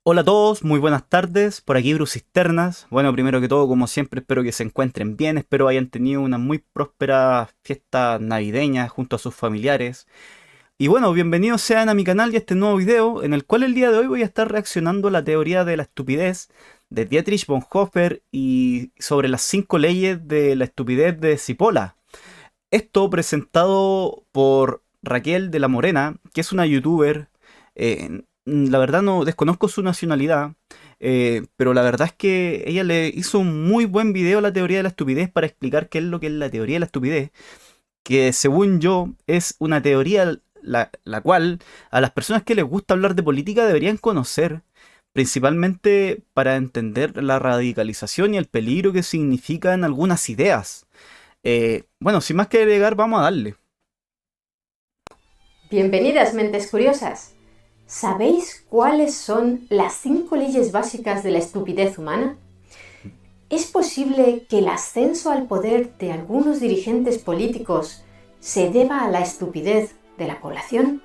Hola a todos, muy buenas tardes, por aquí Bruce Cisternas. Bueno, primero que todo, como siempre, espero que se encuentren bien, espero hayan tenido una muy próspera fiesta navideña junto a sus familiares. Y bueno, bienvenidos sean a mi canal y a este nuevo video, en el cual el día de hoy voy a estar reaccionando a la teoría de la estupidez de Dietrich Bonhoeffer y sobre las 5 leyes de la estupidez de Cipolla. Esto presentado por Raquel de la Morena, que es una youtuber. La verdad no desconozco su nacionalidad, pero la verdad es que ella le hizo un muy buen video a la teoría de la estupidez para explicar qué es lo que es la teoría de la estupidez, que según yo es una teoría la cual a las personas que les gusta hablar de política deberían conocer, principalmente para entender la radicalización y el peligro que significan algunas ideas. Bueno, sin más que agregar, vamos a darle. Bienvenidas, mentes curiosas. ¿Sabéis cuáles son las 5 leyes básicas de la estupidez humana? ¿Es posible que el ascenso al poder de algunos dirigentes políticos se deba a la estupidez de la población?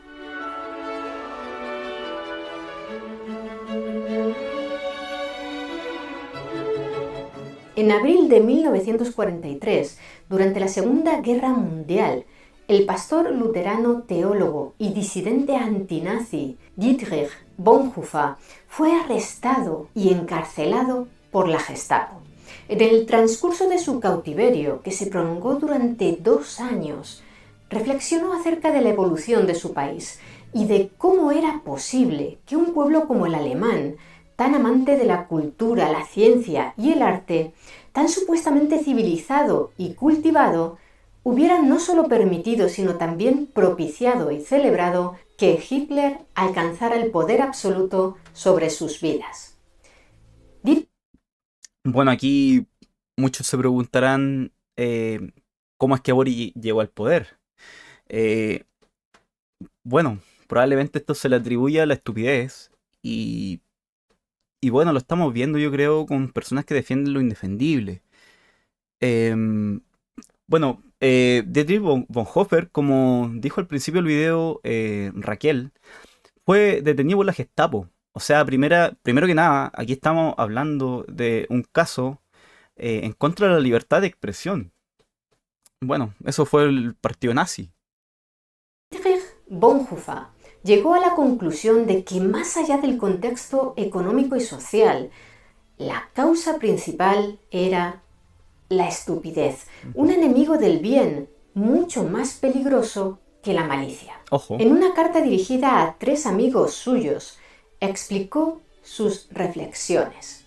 En abril de 1943, durante la Segunda Guerra Mundial, el pastor luterano, teólogo y disidente antinazi Dietrich Bonhoeffer fue arrestado y encarcelado por la Gestapo. En el transcurso de su cautiverio, que se prolongó durante 2 años, reflexionó acerca de la evolución de su país y de cómo era posible que un pueblo como el alemán, tan amante de la cultura, la ciencia y el arte, tan supuestamente civilizado y cultivado, hubiera no solo permitido, sino también propiciado y celebrado que Hitler alcanzara el poder absoluto sobre sus vidas. Bueno, aquí muchos se preguntarán cómo es que Boris llegó al poder. Eh, bueno, probablemente esto se le atribuye a la estupidez y, y bueno, lo estamos viendo yo creo con personas que defienden lo indefendible. Em, bueno, Dietrich Bonhoeffer, como dijo al principio del video Raquel, fue detenido por la Gestapo. O sea, primero que nada, aquí estamos hablando de un caso en contra de la libertad de expresión. Bueno, eso fue el partido nazi. Dietrich Bonhoeffer llegó a la conclusión de que más allá del contexto económico y social, la causa principal era la estupidez, un Ujú. enemigo del bien mucho más peligroso que la malicia. Ojo. En una carta dirigida a 3 amigos suyos, explicó sus reflexiones.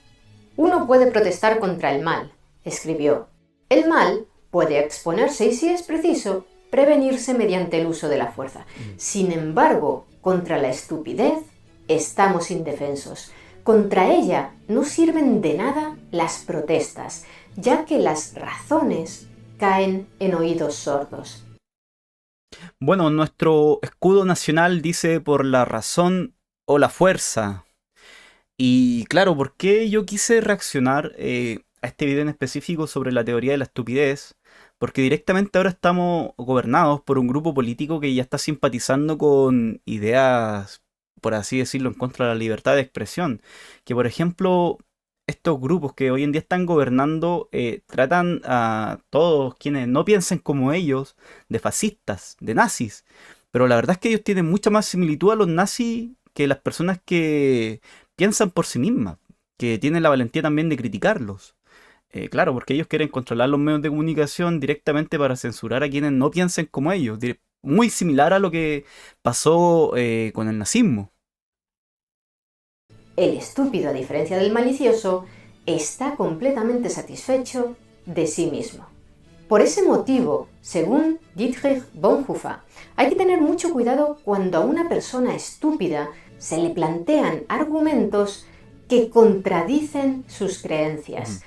Uno puede protestar contra el mal, escribió. El mal puede exponerse y, si es preciso, prevenirse mediante el uso de la fuerza. Sin embargo, contra la estupidez estamos indefensos. Contra ella no sirven de nada las protestas, ya que las razones caen en oídos sordos. Bueno, nuestro escudo nacional dice por la razón o la fuerza. Y claro, ¿por qué yo quise reaccionar a este video en específico sobre la teoría de la estupidez? Porque directamente ahora estamos gobernados por un grupo político que ya está simpatizando con ideas, por así decirlo, en contra de la libertad de expresión. Que por ejemplo, estos grupos que hoy en día están gobernando tratan a todos quienes no piensen como ellos de fascistas, de nazis. Pero la verdad es que ellos tienen mucha más similitud a los nazis que las personas que piensan por sí mismas, que tienen la valentía también de criticarlos. Claro, porque ellos quieren controlar los medios de comunicación directamente para censurar a quienes no piensen como ellos. Muy similar a lo que pasó con el nazismo. El estúpido, a diferencia del malicioso, está completamente satisfecho de sí mismo. Por ese motivo, según Dietrich Bonhoeffer, hay que tener mucho cuidado cuando a una persona estúpida se le plantean argumentos que contradicen sus Ujú. creencias.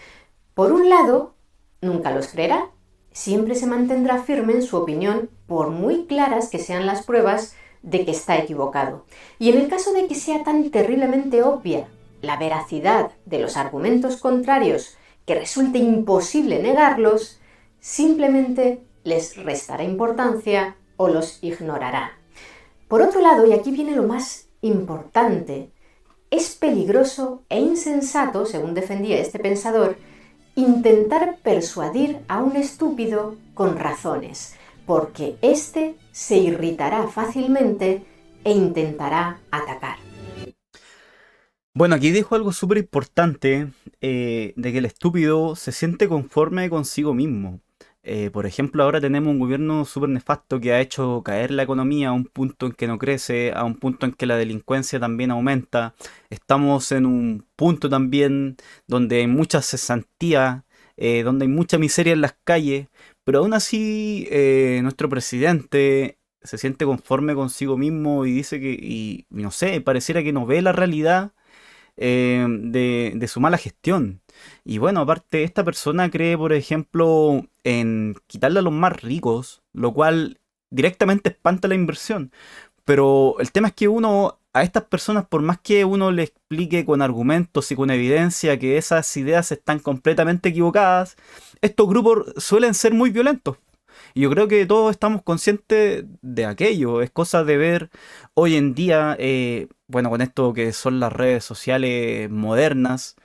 Por un lado, nunca los creerá, siempre se mantendrá firme en su opinión por muy claras que sean las pruebas de que está equivocado. Y en el caso de que sea tan terriblemente obvia la veracidad de los argumentos contrarios que resulte imposible negarlos, simplemente les restará importancia o los ignorará. Por otro lado, y aquí viene lo más importante, es peligroso e insensato, según defendía este pensador, intentar persuadir a un estúpido con razones, porque éste se irritará fácilmente e intentará atacar. Bueno, aquí dijo algo súper importante, de que el estúpido se siente conforme consigo mismo. Por ejemplo, ahora tenemos un gobierno súper nefasto que ha hecho caer la economía a un punto en que no crece, a un punto en que la delincuencia también aumenta. Estamos en un punto también donde hay mucha cesantía, donde hay mucha miseria en las calles, pero aún así nuestro presidente se siente conforme consigo mismo y dice que, y no sé, pareciera que no ve la realidad de su mala gestión. Y bueno, aparte, esta persona cree, por ejemplo, en quitarle a los más ricos, lo cual directamente espanta la inversión. Pero el tema es que uno, a estas personas, por más que uno le explique con argumentos y con evidencia que esas ideas están completamente equivocadas, estos grupos suelen ser muy violentos. Y yo creo que todos estamos conscientes de aquello. Es cosa de ver hoy en día, bueno, con esto que son las redes sociales modernas,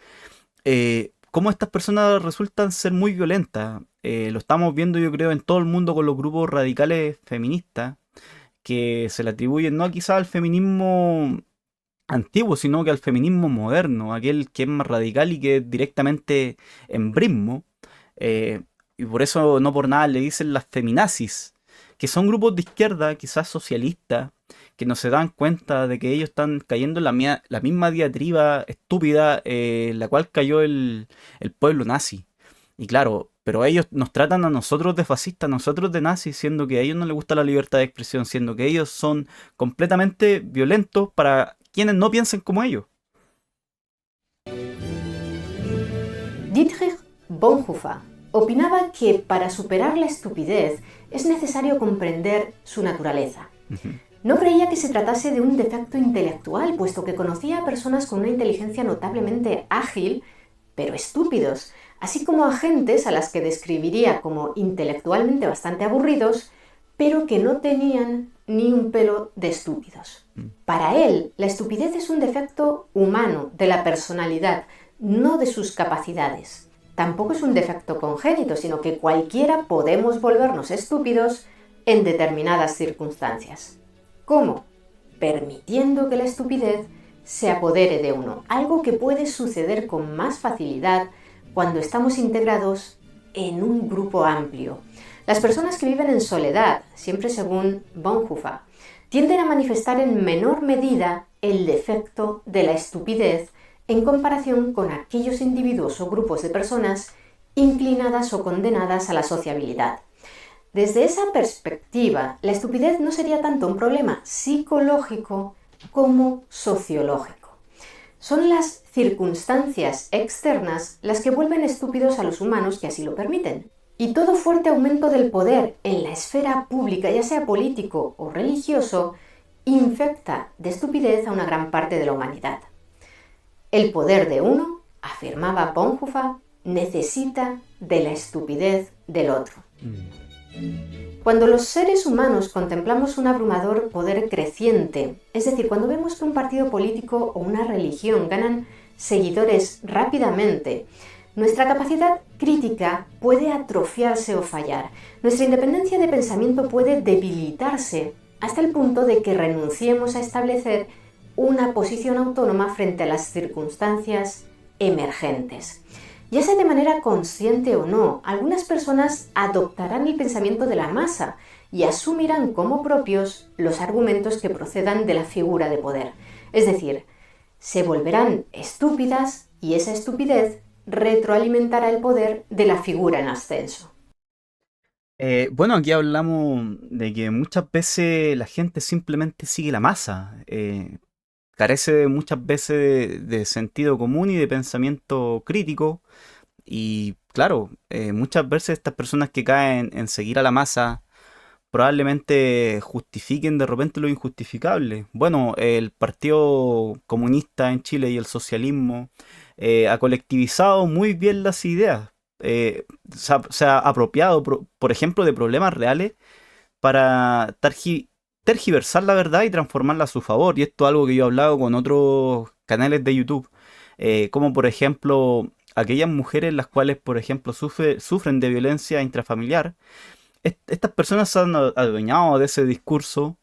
cómo estas personas resultan ser muy violentas. Lo estamos viendo, yo creo, en todo el mundo con los grupos radicales feministas, que se le atribuyen no quizás al feminismo antiguo, sino que al feminismo moderno, aquel que es más radical y que es directamente embrismo. Eh, y por eso no por nada le dicen las feminazis, que son grupos de izquierda, quizás socialistas, que no se dan cuenta de que ellos están cayendo en la misma diatriba estúpida en la cual cayó el pueblo nazi. Y claro, pero ellos nos tratan a nosotros de fascistas, a nosotros de nazis, siendo que a ellos no les gusta la libertad de expresión, siendo que ellos son completamente violentos para quienes no piensen como ellos. Dietrich Bonhoeffer opinaba que para superar la estupidez es necesario comprender su naturaleza. Ujú. No creía que se tratase de un defecto intelectual, puesto que conocía a personas con una inteligencia notablemente ágil, pero estúpidos, así como a gentes a las que describiría como intelectualmente bastante aburridos, pero que no tenían ni un pelo de estúpidos. Mm. Para él, la estupidez es un defecto humano de la personalidad, no de sus capacidades. Tampoco es un defecto congénito, sino que cualquiera podemos volvernos estúpidos en determinadas circunstancias. ¿Cómo? Permitiendo que la estupidez se apodere de uno, algo que puede suceder con más facilidad cuando estamos integrados en un grupo amplio. Las personas que viven en soledad, siempre según Bonhoeffer, tienden a manifestar en menor medida el defecto de la estupidez en comparación con aquellos individuos o grupos de personas inclinadas o condenadas a la sociabilidad. Desde esa perspectiva, la estupidez no sería tanto un problema psicológico como sociológico. Son las circunstancias externas las que vuelven estúpidos a los humanos que así lo permiten. Y todo fuerte aumento del poder en la esfera pública, ya sea político o religioso, infecta de estupidez a una gran parte de la humanidad. El poder de uno, afirmaba Bonhoeffer, necesita de la estupidez del otro. Cuando los seres humanos contemplamos un abrumador poder creciente, es decir, cuando vemos que un partido político o una religión ganan seguidores rápidamente, nuestra capacidad crítica puede atrofiarse o fallar. Nuestra independencia de pensamiento puede debilitarse hasta el punto de que renunciemos a establecer una posición autónoma frente a las circunstancias emergentes. Ya sea de manera consciente o no, algunas personas adoptarán el pensamiento de la masa y asumirán como propios los argumentos que procedan de la figura de poder. Es decir, se volverán estúpidas y esa estupidez retroalimentará el poder de la figura en ascenso. Bueno, aquí hablamos de que muchas veces la gente simplemente sigue la masa, carece muchas veces de sentido común y de pensamiento crítico. Y claro, muchas veces estas personas que caen en seguir a la masa probablemente justifiquen de repente lo injustificable. Bueno, el Partido Comunista en Chile y el socialismo ha colectivizado muy bien las ideas. Se ha apropiado, por ejemplo, de problemas reales para tergiversar la verdad y transformarla a su favor. Y esto es algo que yo he hablado con otros canales de YouTube, como por ejemplo aquellas mujeres las cuales, por ejemplo, sufren de violencia intrafamiliar. Estas personas se han adueñado de ese discurso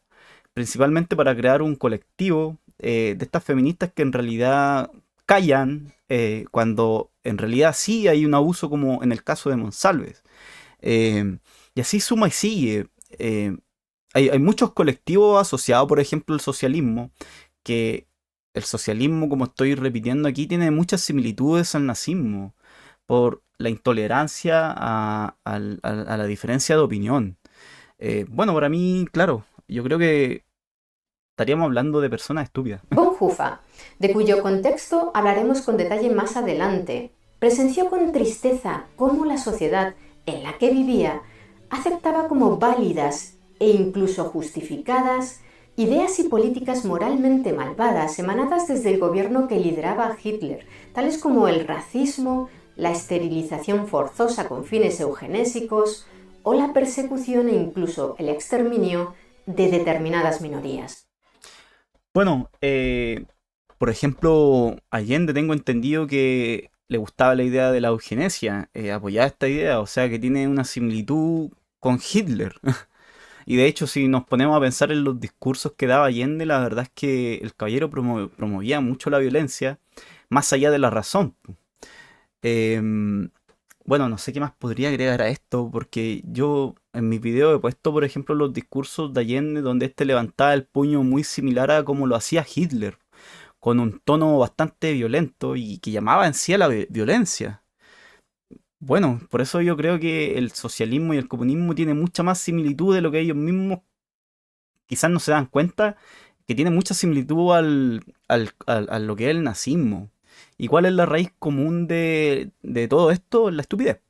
principalmente para crear un colectivo de estas feministas que en realidad callan cuando en realidad sí hay un abuso como en el caso de Monsalves. Y así suma y sigue. Hay muchos colectivos asociados, por ejemplo, al socialismo, que el socialismo, como estoy repitiendo aquí, tiene muchas similitudes al nazismo por la intolerancia a la diferencia de opinión. Bueno, para mí, claro, yo creo que estaríamos hablando de personas estúpidas. Bonhoeffer, de cuyo contexto hablaremos con detalle más adelante, presenció con tristeza cómo la sociedad en la que vivía aceptaba como válidas e incluso justificadas ideas y políticas moralmente malvadas emanadas desde el gobierno que lideraba Hitler, tales como el racismo, la esterilización forzosa con fines eugenésicos o la persecución e incluso el exterminio de determinadas minorías. Bueno, por ejemplo, Allende tengo entendido que le gustaba la idea de la eugenesia, apoyaba esta idea, o sea que tiene una similitud con Hitler. Y de hecho, si nos ponemos a pensar en los discursos que daba Allende, la verdad es que el caballero promovía mucho la violencia, más allá de la razón. Em, bueno, no sé qué más podría agregar a esto, porque yo en mis videos he puesto, por ejemplo, los discursos de Allende, donde este levantaba el puño muy similar a como lo hacía Hitler, con un tono bastante violento y que llamaba en sí a la violencia. Bueno, por eso yo creo que el socialismo y el comunismo tienen mucha más similitud de lo que ellos mismos quizás no se dan cuenta, que tiene mucha similitud a lo que es el nazismo. ¿Y cuál es la raíz común de todo esto? La estupidez.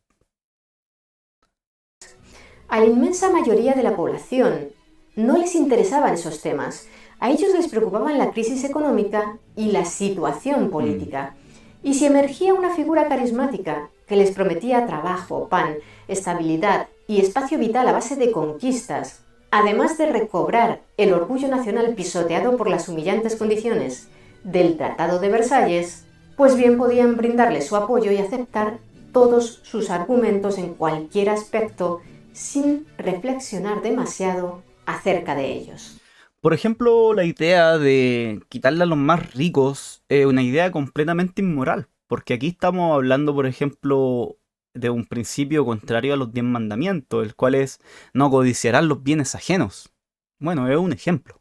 A la inmensa mayoría de la población no les interesaban esos temas. A ellos les preocupaban la crisis económica y la situación Mm. política. Y si emergía una figura carismática que les prometía trabajo, pan, estabilidad y espacio vital a base de conquistas, además de recobrar el orgullo nacional pisoteado por las humillantes condiciones del Tratado de Versalles, pues bien podían brindarle su apoyo y aceptar todos sus argumentos en cualquier aspecto sin reflexionar demasiado acerca de ellos. Por ejemplo, la idea de quitarle a los más ricos es una idea completamente inmoral, porque aquí estamos hablando, por ejemplo, de un principio contrario a los 10 mandamientos, el cual es no codiciarás los bienes ajenos. Bueno, es un ejemplo.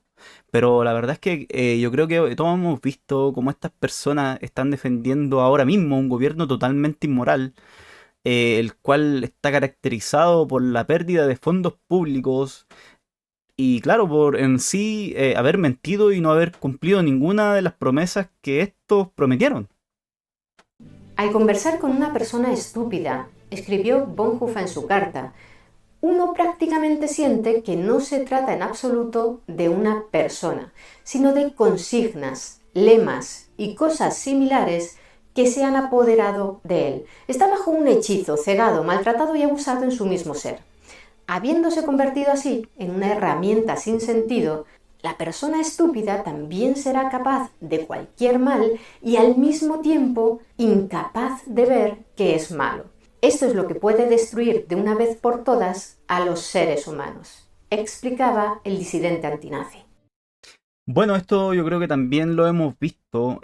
Pero la verdad es que yo creo que todos hemos visto cómo estas personas están defendiendo ahora mismo un gobierno totalmente inmoral, el cual está caracterizado por la pérdida de fondos públicos y claro, por en sí haber mentido y no haber cumplido ninguna de las promesas que estos prometieron. Al conversar con una persona estúpida, escribió Bonhoeffer en su carta, uno prácticamente siente que no se trata en absoluto de una persona, sino de consignas, lemas y cosas similares que se han apoderado de él. Está bajo un hechizo, cegado, maltratado y abusado en su mismo ser. Habiéndose convertido así en una herramienta sin sentido, la persona estúpida también será capaz de cualquier mal y al mismo tiempo incapaz de ver que es malo. Esto es lo que puede destruir de una vez por todas a los seres humanos, explicaba el disidente antinazi. Bueno, esto yo creo que también lo hemos visto.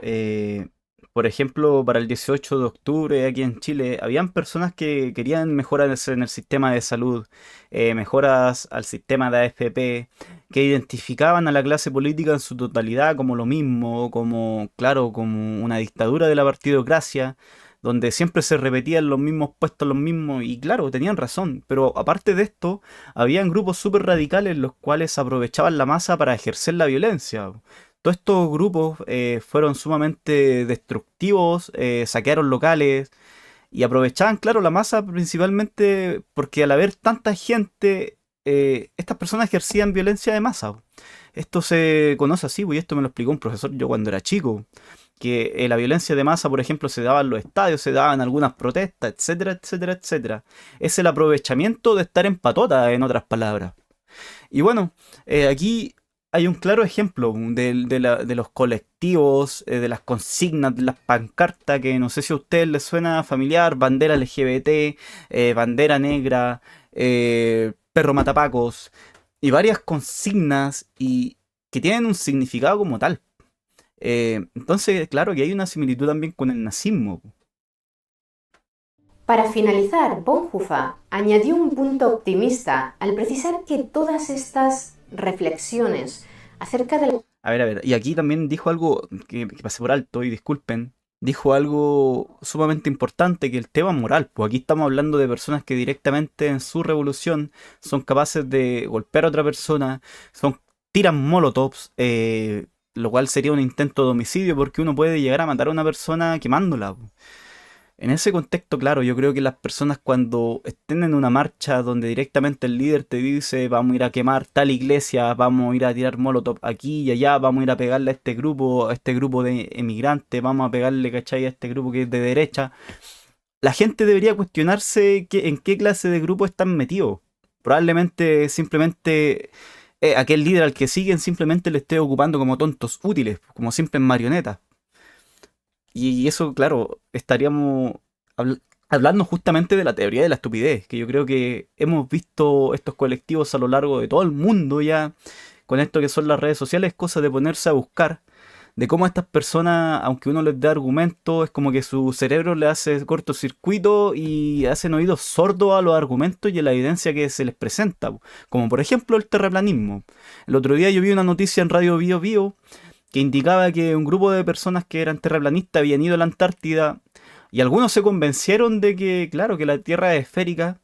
Por ejemplo, para el 18 de octubre aquí en Chile, habían personas que querían mejoras en el sistema de salud, mejoras al sistema de AFP, que identificaban a la clase política en su totalidad como lo mismo, como, claro, como una dictadura de la partidocracia, donde siempre se repetían los mismos puestos, los mismos, y claro, tenían razón, pero aparte de esto, habían grupos súper radicales los cuales aprovechaban la masa para ejercer la violencia. Todos estos grupos fueron sumamente destructivos, saquearon locales y aprovechaban, claro, la masa principalmente porque al haber tanta gente, estas personas ejercían violencia de masa. Esto se conoce así, pues, y esto me lo explicó un profesor yo cuando era chico, que la violencia de masa, por ejemplo, se daba en los estadios, se daba en algunas protestas, etcétera, etcétera, etcétera. Es el aprovechamiento de estar en patota, en otras palabras. Y bueno, aquí hay un claro ejemplo de los colectivos, de las consignas, de las pancartas, que no sé si a ustedes les suena familiar: bandera LGBT, bandera negra, perro matapacos, y varias consignas y que tienen un significado como tal. Entonces, claro que hay una similitud también con el nazismo. Para finalizar, Bonhoeffer añadió un punto optimista al precisar que todas estas reflexiones acerca del... A ver, y aquí también dijo algo que pasé por alto, y disculpen. Dijo algo sumamente importante, que el tema moral. Pues aquí estamos hablando de personas que directamente en su revolución son capaces de golpear a otra persona, tiran molotovs, lo cual sería un intento de homicidio, porque uno puede llegar a matar a una persona quemándola. En ese contexto, claro, yo creo que las personas, cuando estén en una marcha donde directamente el líder te dice: vamos a ir a quemar tal iglesia, vamos a ir a tirar molotov aquí y allá, vamos a ir a pegarle a este grupo de emigrantes, vamos a pegarle, ¿cachai?, a este grupo que es de derecha, la gente debería cuestionarse en qué clase de grupo están metidos. Probablemente simplemente aquel líder al que siguen simplemente le esté ocupando como tontos útiles, como simples marionetas. Y eso, claro, estaríamos hablando justamente de la teoría de la estupidez, que yo creo que hemos visto estos colectivos a lo largo de todo el mundo ya, con esto que son las redes sociales, cosa de ponerse a buscar, de cómo a estas personas, aunque uno les dé argumentos, es como que su cerebro le hace cortocircuito y hacen oídos sordos a los argumentos y a la evidencia que se les presenta, como por ejemplo el terraplanismo. El otro día yo vi una noticia en Radio Bio Bio que indicaba que un grupo de personas que eran terraplanistas habían ido a la Antártida, y algunos se convencieron de que, claro, que la Tierra es esférica,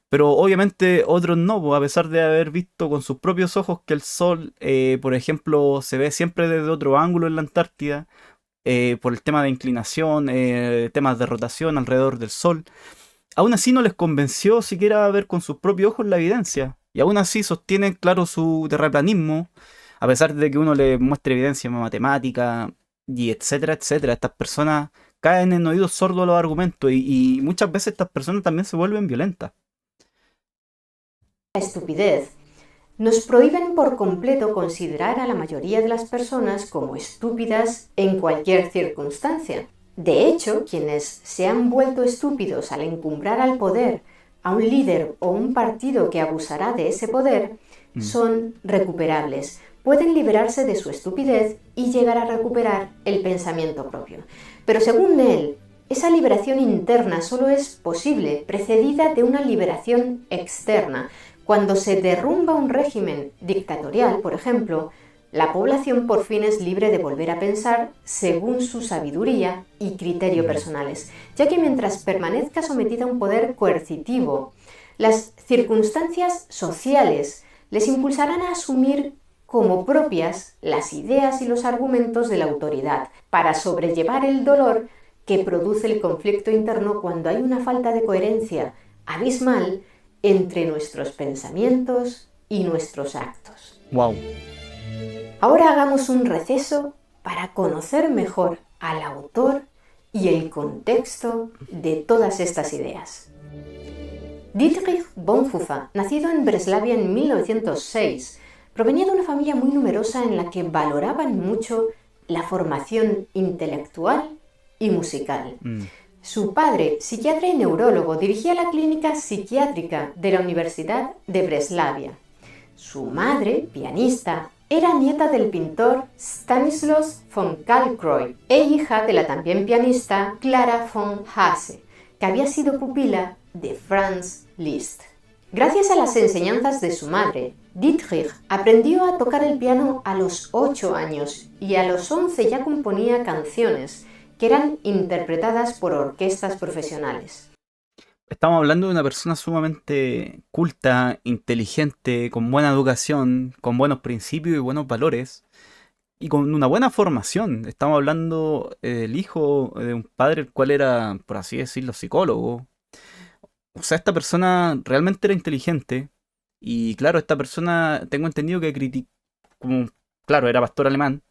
pero obviamente otros no, pues, a pesar de haber visto con sus propios ojos que el Sol, por ejemplo, se ve siempre desde otro ángulo en la Antártida, por el tema de inclinación, temas de rotación alrededor del Sol. Aún así no les convenció siquiera ver con sus propios ojos la evidencia. Y aún así sostienen, claro, su terraplanismo, a pesar de que uno le muestre evidencia matemática y etcétera, etcétera. Estas personas caen en oídos sordos a los argumentos, y muchas veces estas personas también se vuelven violentas. estupidez, nos prohíben por completo considerar a la mayoría de las personas como estúpidas en cualquier circunstancia. De hecho, quienes se han vuelto estúpidos al encumbrar al poder a un líder o un partido que abusará de ese poder Mm. son recuperables. Pueden liberarse de su estupidez y llegar a recuperar el pensamiento propio. Pero según él, esa liberación interna solo es posible precedida de una liberación externa. Cuando se derrumba un régimen dictatorial, por ejemplo, la población por fin es libre de volver a pensar según su sabiduría y criterio personales, ya que mientras permanezca sometida a un poder coercitivo, las circunstancias sociales les impulsarán a asumir como propias las ideas y los argumentos de la autoridad para sobrellevar el dolor que produce el conflicto interno cuando hay una falta de coherencia abismal entre nuestros pensamientos y nuestros actos. Wow. Ahora hagamos un receso para conocer mejor al autor y el contexto de todas estas ideas. Dietrich Bonhoeffer, nacido en Breslavia en 1906, provenía de una familia muy numerosa en la que valoraban mucho la formación intelectual y musical. Su padre, psiquiatra y neurólogo, dirigía la clínica psiquiátrica de la Universidad de Breslavia. Su madre, pianista, era nieta del pintor Stanislaus von Kalkreuth e hija de la también pianista Clara von Haase, que había sido pupila de Franz Liszt. Gracias a las enseñanzas de su madre, Dietrich aprendió a tocar el piano a los 8 años y a los 11 ya componía canciones que eran interpretadas por orquestas profesionales. Estamos hablando de una persona sumamente culta, inteligente, con buena educación, con buenos principios y buenos valores, y con una buena formación. Estamos hablando del hijo de un padre el cual era, por así decirlo, psicólogo. O sea, esta persona realmente era inteligente. Y claro, esta persona, tengo entendido que como, claro, era pastor alemán,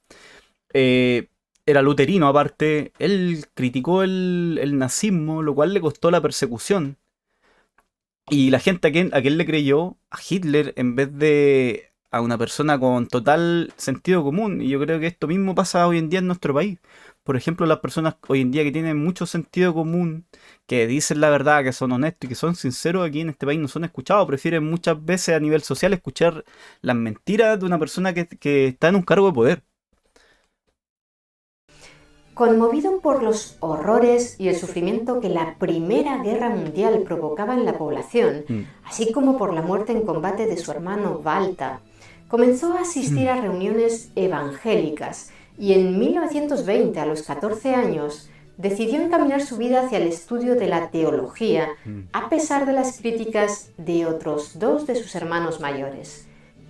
eh, era luterino aparte. Él criticó el nazismo, lo cual le costó la persecución. Y la gente a quien le creyó, a Hitler, en vez de a una persona con total sentido común. Y yo creo que esto mismo pasa hoy en día en nuestro país. Por ejemplo, las personas hoy en día que tienen mucho sentido común, que dicen la verdad, que son honestos y que son sinceros aquí en este país no son escuchados. Prefieren muchas veces a nivel social escuchar las mentiras de una persona que está en un cargo de poder. Conmovido por los horrores y el sufrimiento que la Primera Guerra Mundial provocaba en la población, Mm. así como por la muerte en combate de su hermano Walter, comenzó a asistir a reuniones evangélicas y en 1920, a los 14 años, decidió encaminar su vida hacia el estudio de la teología, Mm. a pesar de las críticas de otros dos de sus hermanos mayores,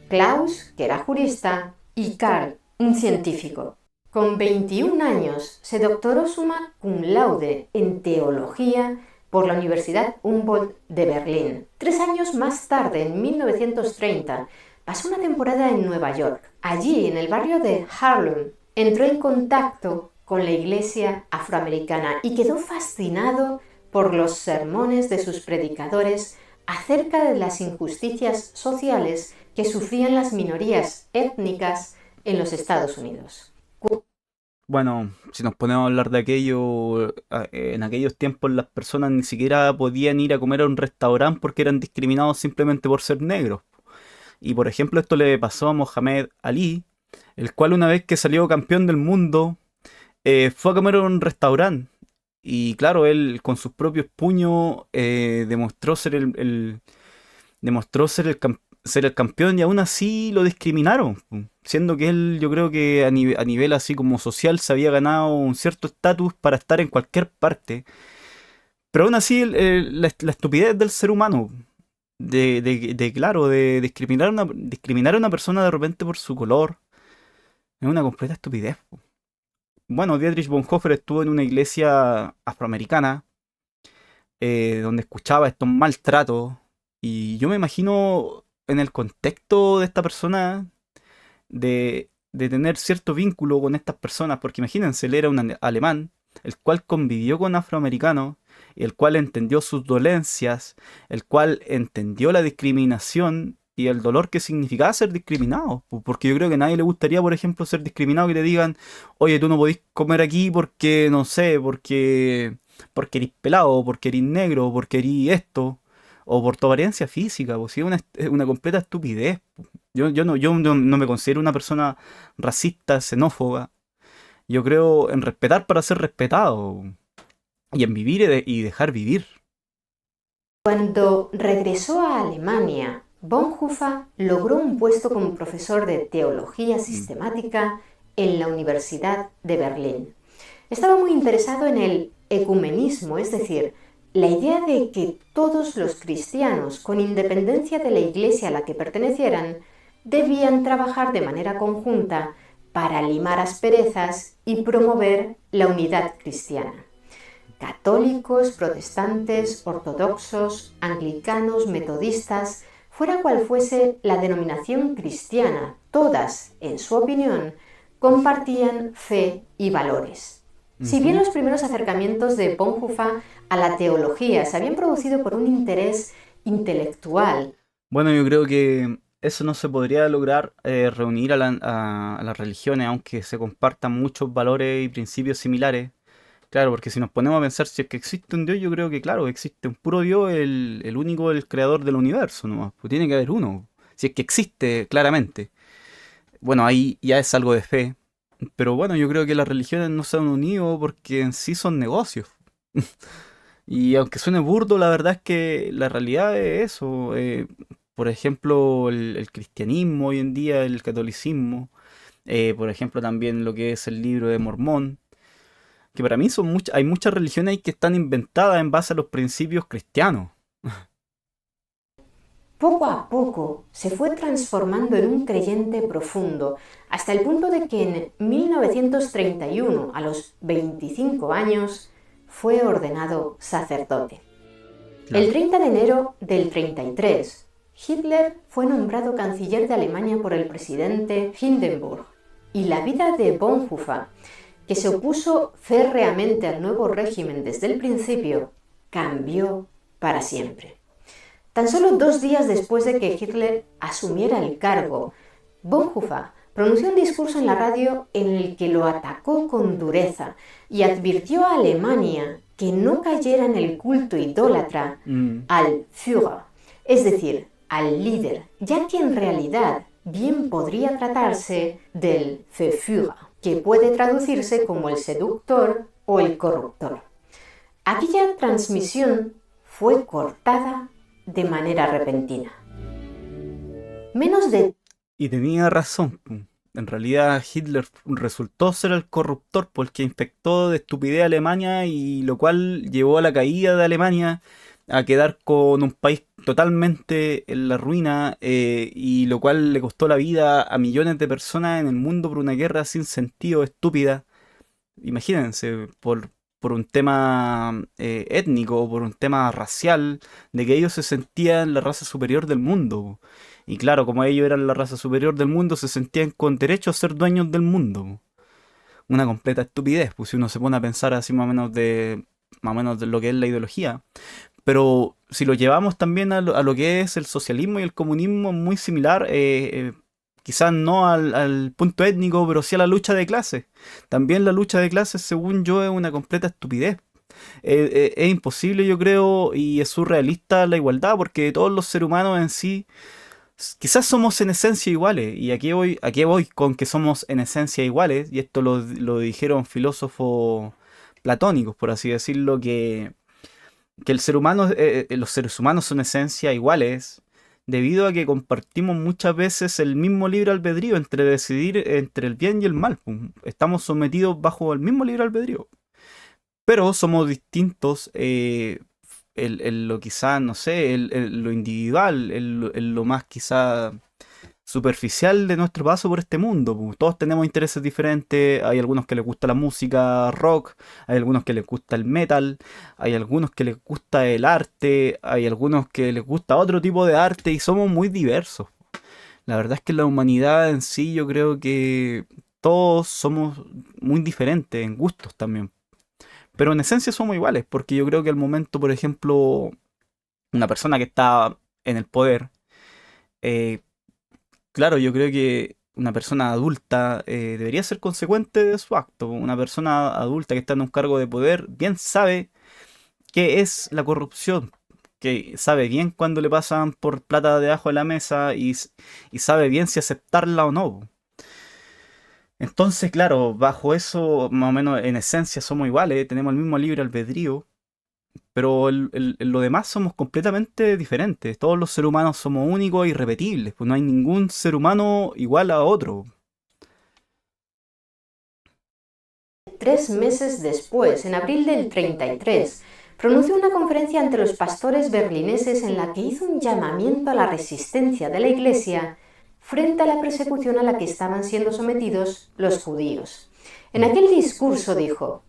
Klaus, que era jurista, y Karl, un científico. Con 21 años se doctoró summa cum laude en teología por la Universidad Humboldt de Berlín. 3 años más tarde, en 1930, pasó una temporada en Nueva York. Allí, en el barrio de Harlem, entró en contacto con la iglesia afroamericana y quedó fascinado por los sermones de sus predicadores acerca de las injusticias sociales que sufrían las minorías étnicas en los Estados Unidos. Bueno, si nos ponemos a hablar de aquello, en aquellos tiempos las personas ni siquiera podían ir a comer a un restaurante porque eran discriminados simplemente por ser negros. Y por ejemplo, esto le pasó a Mohamed Ali, el cual una vez que salió campeón del mundo, fue a comer a un restaurante. Y claro, él con sus propios puños demostró ser demostró ser el campeón y aún así lo discriminaron. Siendo que él, yo creo que a nivel así como social se había ganado un cierto estatus para estar en cualquier parte. Pero aún así, la estupidez del ser humano, claro, de discriminar a una persona de repente por su color, es una completa estupidez. Bueno, Dietrich Bonhoeffer estuvo en una iglesia afroamericana donde escuchaba estos maltratos y yo me imagino en el contexto de esta persona de tener cierto vínculo con estas personas, porque imagínense, él era un alemán, el cual convivió con afroamericanos, el cual entendió sus dolencias, el cual entendió la discriminación y el dolor que significaba ser discriminado. Porque yo creo que a nadie le gustaría, por ejemplo, ser discriminado, que te digan, oye, tú no podís comer aquí porque, no sé, porque eres pelado, porque eres negro, porque eres esto, o por tu apariencia física, pues sí, es una completa estupidez. Yo no me considero una persona racista, xenófoba. Yo creo en respetar para ser respetado y en vivir y dejar vivir. Cuando regresó a Alemania, Bonhoeffer logró un puesto como profesor de teología sistemática en la Universidad de Berlín. Estaba muy interesado en el ecumenismo, es decir, la idea de que todos los cristianos, con independencia de la iglesia a la que pertenecieran, debían trabajar de manera conjunta para limar asperezas y promover la unidad cristiana. Católicos, protestantes, ortodoxos, anglicanos, metodistas, fuera cual fuese la denominación cristiana, todas, en su opinión, compartían fe y valores. Si bien los primeros acercamientos de Bonhoeffer a la teología se habían producido por un interés intelectual. Bueno, yo creo que eso no se podría lograr reunir a las religiones, aunque se compartan muchos valores y principios similares. Claro, porque si nos ponemos a pensar si es que existe un Dios, yo creo que claro, existe un puro Dios, el único, el creador del universo, ¿no? Pues tiene que haber uno, si es que existe, claramente. Bueno, ahí ya es algo de fe. Pero bueno, yo creo que las religiones no se han unido porque en sí son negocios. Y aunque suene burdo, la verdad es que la realidad es eso. Por ejemplo, el cristianismo hoy en día, el catolicismo. Por ejemplo, también lo que es el libro de Mormón. Que para mí hay muchas religiones ahí que están inventadas en base a los principios cristianos. Poco a poco se fue transformando en un creyente profundo, hasta el punto de que en 1931, a los 25 años, fue ordenado sacerdote. Claro. El 30 de enero del 33, Hitler fue nombrado canciller de Alemania por el presidente Hindenburg, y la vida de Bonhoeffer, que se opuso férreamente al nuevo régimen desde el principio, cambió para siempre. Tan solo 2 días después de que Hitler asumiera el cargo, Bonhoeffer pronunció un discurso en la radio en el que lo atacó con dureza y advirtió a Alemania que no cayera en el culto idólatra al Führer, es decir, al líder, ya que en realidad bien podría tratarse del Verführer, que puede traducirse como el seductor o el corruptor. Aquella transmisión fue cortada de manera repentina. Menos de... Y tenía razón. En realidad Hitler resultó ser el corruptor porque infectó de estupidez a Alemania y lo cual llevó a la caída de Alemania a quedar con un país totalmente en la ruina y lo cual le costó la vida a millones de personas en el mundo por una guerra sin sentido, estúpida. Imagínense, por un tema étnico o por un tema racial, de que ellos se sentían la raza superior del mundo. Y claro, como ellos eran la raza superior del mundo, se sentían con derecho a ser dueños del mundo. Una completa estupidez, pues si uno se pone a pensar así más o menos de lo que es la ideología. Pero si lo llevamos también a lo que es el socialismo y el comunismo, muy similar, quizás no al punto étnico, pero sí a la lucha de clases. También la lucha de clases, según yo, es una completa estupidez. Es imposible, yo creo, y es surrealista la igualdad, porque todos los seres humanos en sí, quizás somos en esencia iguales, y a qué voy con que somos en esencia iguales, y esto lo dijeron filósofos platónicos, por así decirlo, que el ser humano, los seres humanos son en esencia iguales, debido a que compartimos muchas veces el mismo libre albedrío entre decidir entre el bien y el mal. Pum. Estamos sometidos bajo el mismo libre albedrío. Pero somos distintos en lo quizá, no sé, en lo individual, en lo más quizá superficial de nuestro paso por este mundo. Pu. Todos tenemos intereses diferentes, hay algunos que les gusta la música rock, hay algunos que les gusta el metal, hay algunos que les gusta el arte, hay algunos que les gusta otro tipo de arte y somos muy diversos. La verdad es que la humanidad en sí yo creo que todos somos muy diferentes en gustos también. Pero en esencia somos iguales, porque yo creo que al momento, por ejemplo, una persona que está en el poder, eh, claro, yo creo que una persona adulta debería ser consecuente de su acto. Una persona adulta que está en un cargo de poder bien sabe qué es la corrupción, que sabe bien cuando le pasan por plata debajo de la mesa y sabe bien si aceptarla o no. Entonces, claro, bajo eso, más o menos en esencia somos iguales, tenemos el mismo libre albedrío, pero en lo demás somos completamente diferentes. Todos los seres humanos somos únicos e irrepetibles, pues no hay ningún ser humano igual a otro. 3 meses después, en abril del 33, pronunció una conferencia ante los pastores berlineses en la que hizo un llamamiento a la resistencia de la Iglesia frente a la persecución a la que estaban siendo sometidos los judíos. En aquel discurso dijo: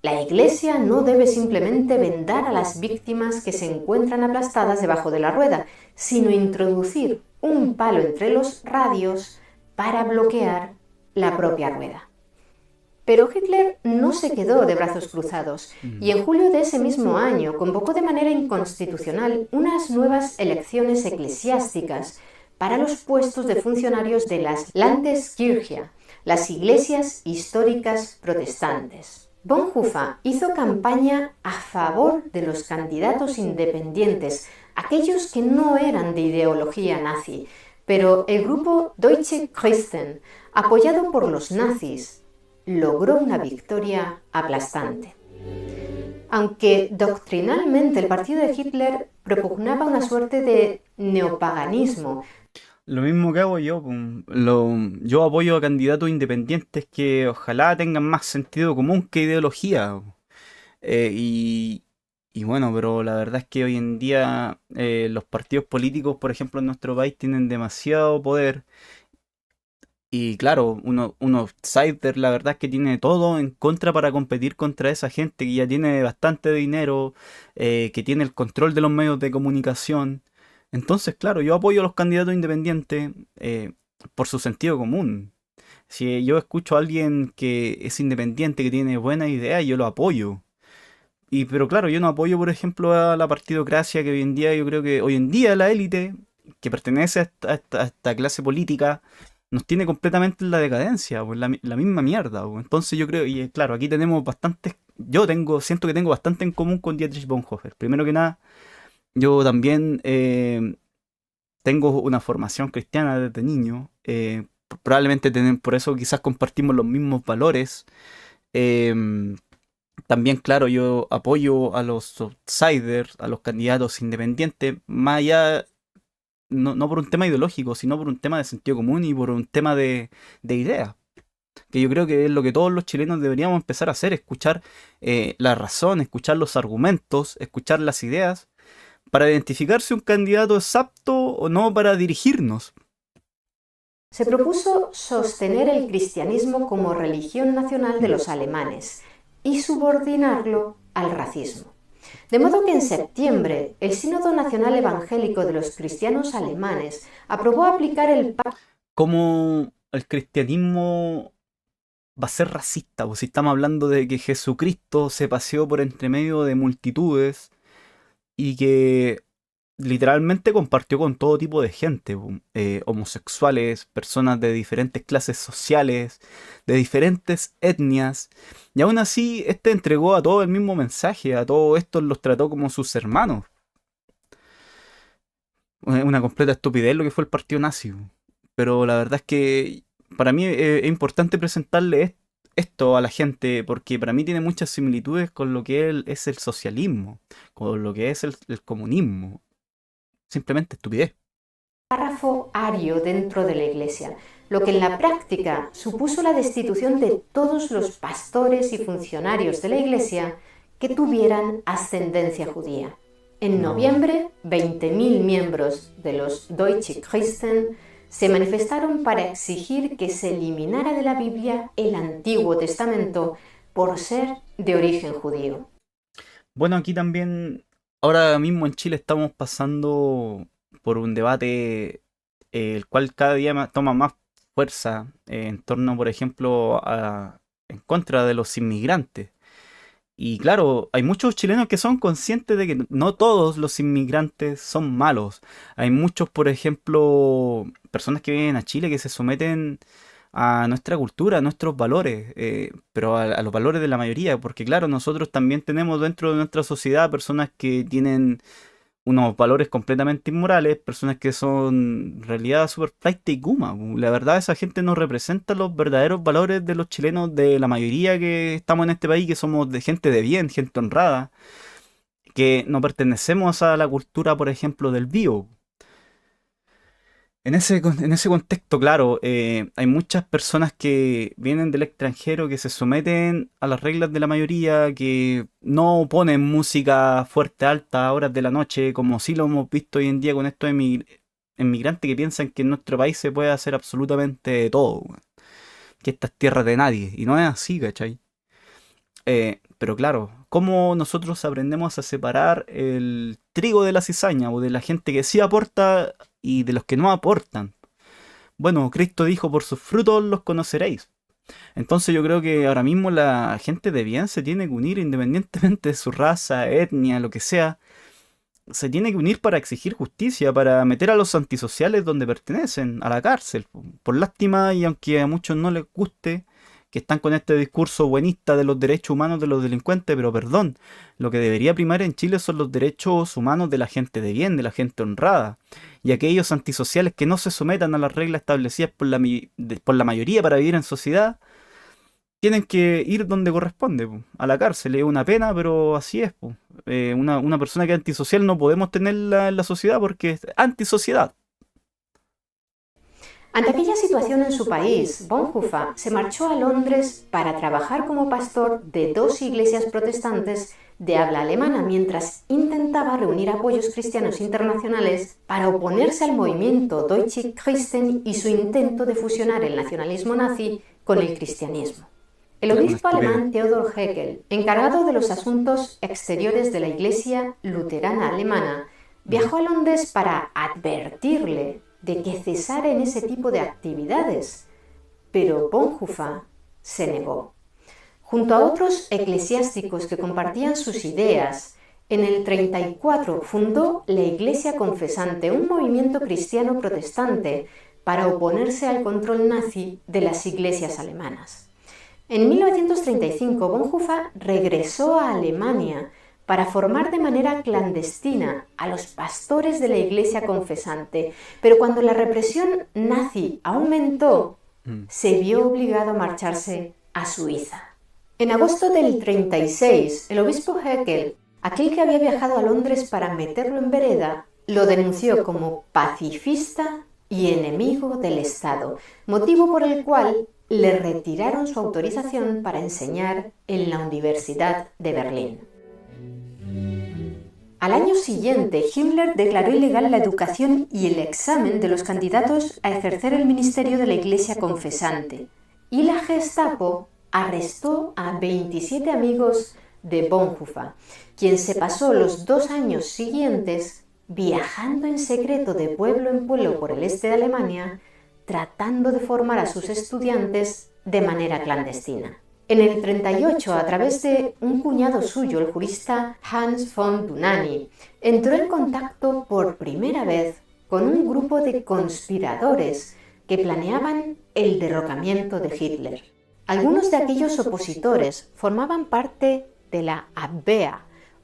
la Iglesia no debe simplemente vendar a las víctimas que se encuentran aplastadas debajo de la rueda, sino introducir un palo entre los radios para bloquear la propia rueda. Pero Hitler no se quedó de brazos cruzados y en julio de ese mismo año convocó de manera inconstitucional unas nuevas elecciones eclesiásticas para los puestos de funcionarios de las Landeskirche, las iglesias históricas protestantes. Bonhoeffer hizo campaña a favor de los candidatos independientes, aquellos que no eran de ideología nazi, pero el grupo Deutsche Christen, apoyado por los nazis, logró una victoria aplastante. Aunque doctrinalmente el partido de Hitler propugnaba una suerte de neopaganismo, Lo mismo que hago yo, pum. Yo apoyo a candidatos independientes que ojalá tengan más sentido común que ideología. Eh, y, y bueno, pero la verdad es que hoy en día los partidos políticos, por ejemplo, en nuestro país tienen demasiado poder. Y claro, uno outsider, la verdad es que tiene todo en contra para competir contra esa gente que ya tiene bastante dinero, que tiene el control de los medios de comunicación. Entonces, claro, yo apoyo a los candidatos independientes por su sentido común. Si yo escucho a alguien que es independiente, que tiene buenas ideas, yo lo apoyo. Pero claro, yo no apoyo, por ejemplo, a la partidocracia que hoy en día, yo creo que hoy en día la élite que pertenece a esta clase política nos tiene completamente en la decadencia, pues, la misma mierda, pues. Entonces yo creo, y claro, aquí tenemos bastantes, siento que tengo bastante en común con Dietrich Bonhoeffer. Primero que nada, yo también tengo una formación cristiana desde niño, probablemente por eso quizás compartimos los mismos valores. Em, También, claro, yo apoyo a los outsiders, a los candidatos independientes, más allá, no por un tema ideológico, sino por un tema de sentido común y por un tema de ideas. Que yo creo que es lo que todos los chilenos deberíamos empezar a hacer, escuchar la razón, escuchar los argumentos, escuchar las ideas, para identificar si un candidato es apto o no para dirigirnos. Se propuso sostener el cristianismo como religión nacional de los alemanes y subordinarlo al racismo. De modo que en septiembre el Sínodo Nacional Evangélico de los Cristianos Alemanes aprobó aplicar el pacto. ¿Cómo el cristianismo va a ser racista? Pues si estamos hablando de que Jesucristo se paseó por entre medio de multitudes y que literalmente compartió con todo tipo de gente, homosexuales, personas de diferentes clases sociales, de diferentes etnias, y aún así este entregó a todos el mismo mensaje, a todos estos los trató como sus hermanos. Una completa estupidez lo que fue el partido nazi. Pero la verdad es que para mí es importante presentarle esto a la gente porque para mí tiene muchas similitudes con lo que es el socialismo, con lo que es el comunismo. Simplemente estupidez. Párrafo ario dentro de la Iglesia, lo que en la práctica supuso la destitución de todos los pastores y funcionarios de la Iglesia que tuvieran ascendencia judía. En noviembre, 20.000 miembros de los Deutsche Christen se manifestaron para exigir que se eliminara de la Biblia el Antiguo Testamento por ser de origen judío. Bueno, aquí también, ahora mismo en Chile estamos pasando por un debate el cual cada día toma más fuerza en torno, por ejemplo, en contra de los inmigrantes. Y claro, hay muchos chilenos que son conscientes de que no todos los inmigrantes son malos. Hay muchos, por ejemplo, personas que vienen a Chile que se someten a nuestra cultura, a nuestros valores, pero a los valores de la mayoría, porque claro, nosotros también tenemos dentro de nuestra sociedad personas que tienen unos valores completamente inmorales, personas que son en realidad super flight y guma. La verdad, esa gente no representa los verdaderos valores de los chilenos, de la mayoría que estamos en este país, que somos de gente de bien, gente honrada, que no pertenecemos a la cultura, por ejemplo, del bio. En ese contexto, claro, hay muchas personas que vienen del extranjero que se someten a las reglas de la mayoría, que no ponen música fuerte alta a horas de la noche, como sí lo hemos visto hoy en día con estos inmigrantes que piensan que en nuestro país se puede hacer absolutamente todo, weón, que esta es tierra de nadie, y no es así, ¿cachai? Pero claro, ¿cómo nosotros aprendemos a separar el trigo de la cizaña o de la gente que sí aporta y de los que no aportan? Bueno, Cristo dijo, por sus frutos los conoceréis. Entonces yo creo que ahora mismo la gente de bien se tiene que unir independientemente de su raza, etnia, lo que sea. Se tiene que unir para exigir justicia, para meter a los antisociales donde pertenecen, a la cárcel. Por lástima, y aunque a muchos no les guste, que están con este discurso buenista de los derechos humanos de los delincuentes, pero perdón, lo que debería primar en Chile son los derechos humanos de la gente de bien, de la gente honrada, y aquellos antisociales que no se sometan a las reglas establecidas por la mayoría para vivir en sociedad, tienen que ir donde corresponde, po, a la cárcel. Es una pena, pero así es, po. Una persona que es antisocial no podemos tenerla en la sociedad porque es antisociedad. Ante aquella situación en su país, Bonhoeffer se marchó a Londres para trabajar como pastor de dos iglesias protestantes de habla alemana mientras intentaba reunir apoyos cristianos internacionales para oponerse al movimiento Deutsche Christen y su intento de fusionar el nacionalismo nazi con el cristianismo. El obispo alemán Theodor Heckel, encargado de los asuntos exteriores de la Iglesia Luterana Alemana, viajó a Londres para advertirle de que cesara en ese tipo de actividades, pero Bonhoeffer se negó. Junto a otros eclesiásticos que compartían sus ideas, en el 34 fundó la Iglesia Confesante, un movimiento cristiano protestante para oponerse al control nazi de las iglesias alemanas. En 1935, Bonhoeffer regresó a Alemania para formar de manera clandestina a los pastores de la iglesia confesante, pero cuando la represión nazi aumentó, se vio obligado a marcharse a Suiza. En agosto del 36, el obispo Haeckel, aquel que había viajado a Londres para meterlo en vereda, lo denunció como pacifista y enemigo del Estado, motivo por el cual le retiraron su autorización para enseñar en la Universidad de Berlín. Al año siguiente, Himmler declaró ilegal la educación y el examen de los candidatos a ejercer el ministerio de la Iglesia confesante, y la Gestapo arrestó a 27 amigos de Bonhoeffer, quien se pasó los 2 años siguientes viajando en secreto de pueblo en pueblo por el este de Alemania, tratando de formar a sus estudiantes de manera clandestina. En el 38, a través de un cuñado suyo, el jurista Hans von Dohnanyi, entró en contacto por primera vez con un grupo de conspiradores que planeaban el derrocamiento de Hitler. Algunos de aquellos opositores formaban parte de la Abwehr,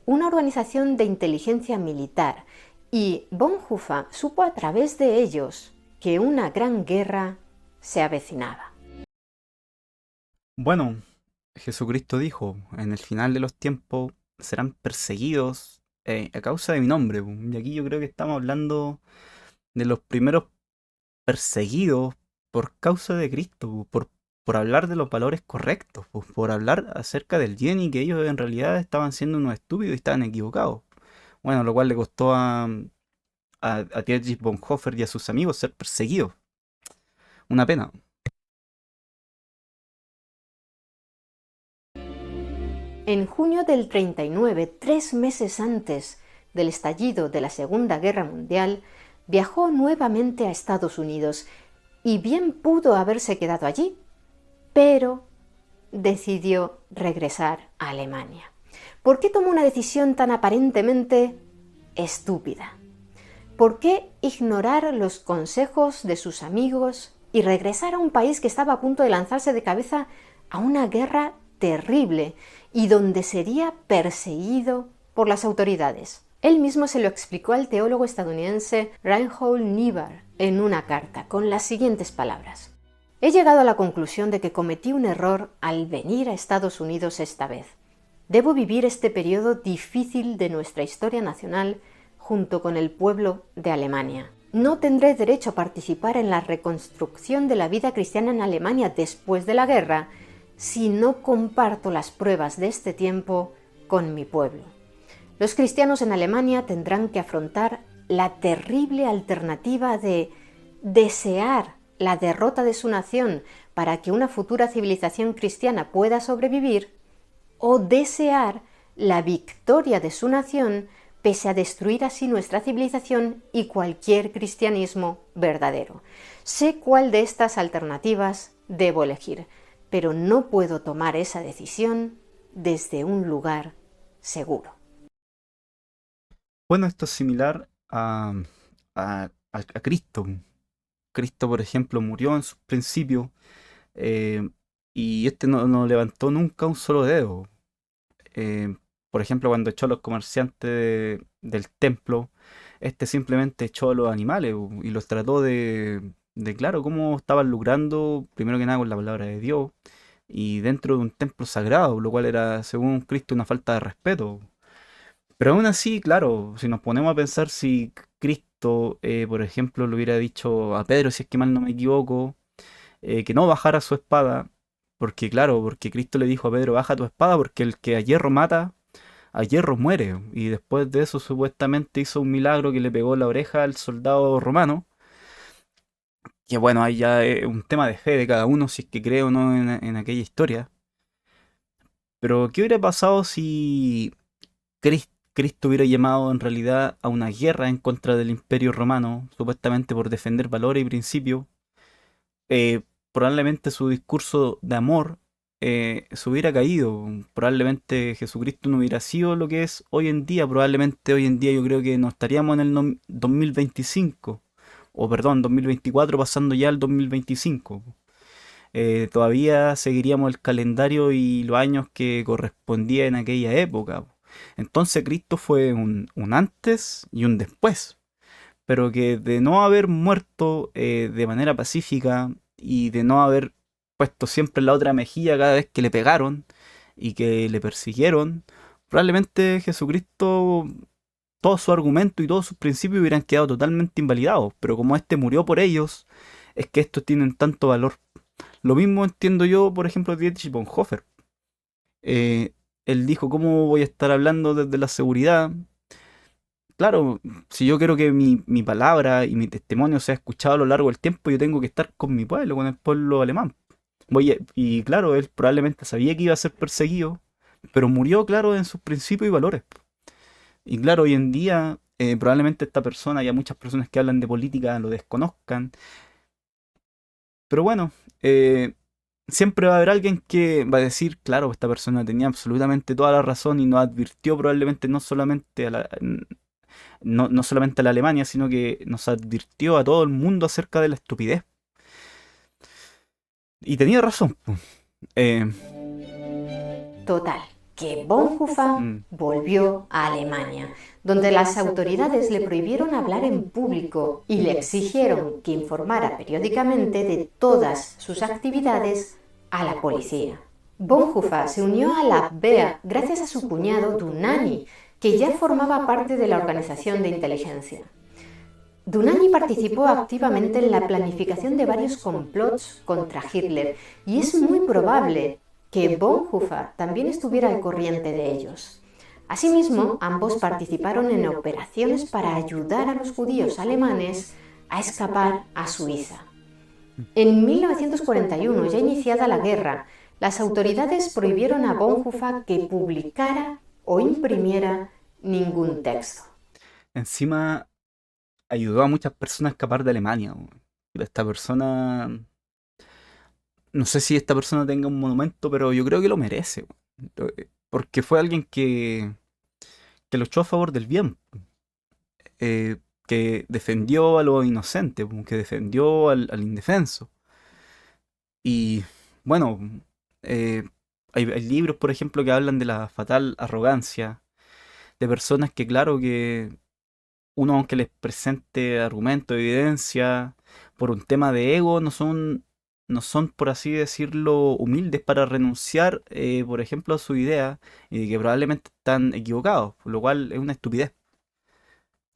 una organización de inteligencia militar, y Bonhoeffer supo a través de ellos que una gran guerra se avecinaba. Bueno, Jesucristo dijo, en el final de los tiempos serán perseguidos a causa de mi nombre. Y aquí yo creo que estamos hablando de los primeros perseguidos por causa de Cristo, por hablar de los valores correctos, por hablar acerca del bien y que ellos en realidad estaban siendo unos estúpidos y estaban equivocados. Bueno, lo cual le costó a Dietrich Bonhoeffer y a sus amigos ser perseguidos. Una pena. En junio del 39, 3 meses antes del estallido de la Segunda Guerra Mundial, viajó nuevamente a Estados Unidos y bien pudo haberse quedado allí, pero decidió regresar a Alemania. ¿Por qué tomó una decisión tan aparentemente estúpida? ¿Por qué ignorar los consejos de sus amigos y regresar a un país que estaba a punto de lanzarse de cabeza a una guerra terrible y donde sería perseguido por las autoridades? Él mismo se lo explicó al teólogo estadounidense Reinhold Niebuhr en una carta con las siguientes palabras: he llegado a la conclusión de que cometí un error al venir a Estados Unidos esta vez. Debo vivir este periodo difícil de nuestra historia nacional junto con el pueblo de Alemania. No tendré derecho a participar en la reconstrucción de la vida cristiana en Alemania después de la guerra si no comparto las pruebas de este tiempo con mi pueblo. Los cristianos en Alemania tendrán que afrontar la terrible alternativa de desear la derrota de su nación para que una futura civilización cristiana pueda sobrevivir, o desear la victoria de su nación pese a destruir así nuestra civilización y cualquier cristianismo verdadero. Sé cuál de estas alternativas debo elegir, pero no puedo tomar esa decisión desde un lugar seguro. Bueno, esto es similar a Cristo. Cristo, por ejemplo, murió en sus principios eh, y este no levantó nunca un solo dedo. Eh, por ejemplo, cuando echó a los comerciantes del templo, este simplemente echó a los animales y los trató claro, cómo estaban lucrando, primero que nada, con la palabra de Dios y dentro de un templo sagrado, lo cual era, según Cristo, una falta de respeto. Pero aún así, claro, si nos ponemos a pensar si Cristo, por ejemplo, le hubiera dicho a Pedro, si es que mal no me equivoco, que no bajara su espada, porque claro, porque Cristo le dijo a Pedro, baja tu espada, porque el que a hierro mata, a hierro muere. Y después de eso supuestamente hizo un milagro que le pegó la oreja al soldado romano. Que bueno, ahí ya es un tema de fe de cada uno, si es que cree o no en aquella historia. Pero, ¿qué hubiera pasado si Cristo hubiera llamado en realidad a una guerra en contra del Imperio Romano, supuestamente por defender valores y principios? Probablemente su discurso de amor se hubiera caído. Probablemente Jesucristo no hubiera sido lo que es hoy en día. Probablemente hoy en día yo creo que no estaríamos en el 2025. o perdón, 2024 pasando ya al 2025. Todavía seguiríamos el calendario y los años que correspondía en aquella época. Entonces Cristo fue un antes y un después, pero que de no haber muerto de manera pacífica y de no haber puesto siempre la otra mejilla cada vez que le pegaron y que le persiguieron, probablemente Jesucristo, todo su argumento y todos sus principios hubieran quedado totalmente invalidados, pero como este murió por ellos, es que estos tienen tanto valor. Lo mismo entiendo yo, por ejemplo, de Dietrich Bonhoeffer. Eh, Él dijo, ¿cómo voy a estar hablando desde la seguridad? Claro, si yo quiero que mi palabra y mi testimonio sea escuchado a lo largo del tiempo, yo tengo que estar con mi pueblo, con el pueblo alemán. Y claro, él probablemente sabía que iba a ser perseguido, pero murió, claro, en sus principios y valores. Y claro, hoy en día probablemente esta persona, y hay muchas personas que hablan de política, lo desconozcan. Pero bueno, siempre va a haber alguien que va a decir, claro, esta persona tenía absolutamente toda la razón y nos advirtió probablemente no solamente a la Alemania, sino que nos advirtió a todo el mundo acerca de la estupidez. Y tenía razón, po. Eh, Total, que Bonhoeffer mm, volvió a Alemania, donde las autoridades le prohibieron hablar en público y le exigieron que informara periódicamente de todas sus actividades a la policía. Bonhoeffer se unió a la Abwehr gracias a su cuñado Dunani, que ya formaba parte de la organización de inteligencia. Dunani participó activamente en la planificación de varios complots contra Hitler y es muy probable que Bonhoeffer también estuviera al corriente de ellos. Asimismo, ambos participaron en operaciones para ayudar a los judíos alemanes a escapar a Suiza. En 1941, ya iniciada la guerra, las autoridades prohibieron a Bonhoeffer que publicara o imprimiera ningún texto. Encima ayudó a muchas personas a escapar de Alemania, weón. Esta persona, no sé si esta persona tenga un monumento, pero yo creo que lo merece, weón. Porque fue alguien que luchó a favor del bien, que defendió a los inocentes, que defendió al indefenso. Y bueno, eh, hay libros, por ejemplo, que hablan de la fatal arrogancia de personas que, claro, que uno, aunque les presente argumentos, evidencia, por un tema de ego, no son, por así decirlo, humildes para renunciar, por ejemplo, a su idea y que probablemente están equivocados, por lo cual es una estupidez.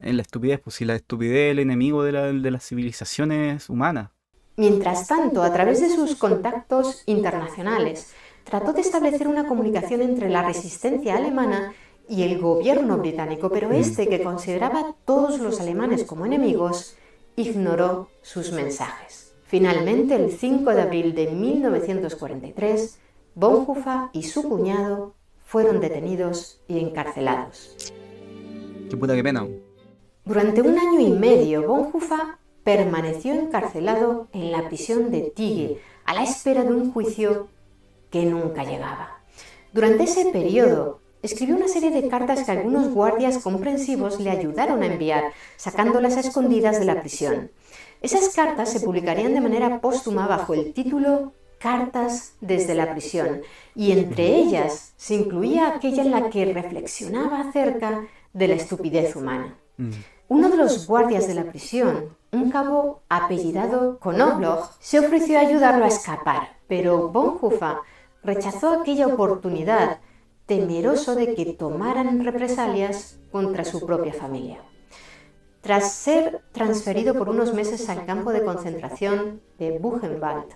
Es la estupidez, pues si la estupidez es el enemigo de las civilizaciones humanas. Mientras tanto, a través de sus contactos internacionales, trató de establecer una comunicación entre la resistencia alemana y el gobierno británico, pero este, que consideraba a todos los alemanes como enemigos, ignoró sus mensajes. Finalmente, el 5 de abril de 1943, Bonhoeffer y su cuñado fueron detenidos y encarcelados. Qué puta, qué pena. Durante un año y medio, Bonhoeffer permaneció encarcelado en la prisión de Tighe, a la espera de un juicio que nunca llegaba. Durante ese periodo, escribió una serie de cartas que algunos guardias comprensivos le ayudaron a enviar, sacándolas a escondidas de la prisión. Esas cartas se publicarían de manera póstuma bajo el título Cartas desde la prisión, y entre ellas se incluía aquella en la que reflexionaba acerca de la estupidez humana. Uno de los guardias de la prisión, un cabo apellidado Knobloch, se ofreció a ayudarlo a escapar, pero Bonhoeffer rechazó aquella oportunidad, temeroso de que tomaran represalias contra su propia familia. Tras ser transferido por unos meses al campo de concentración de Buchenwald,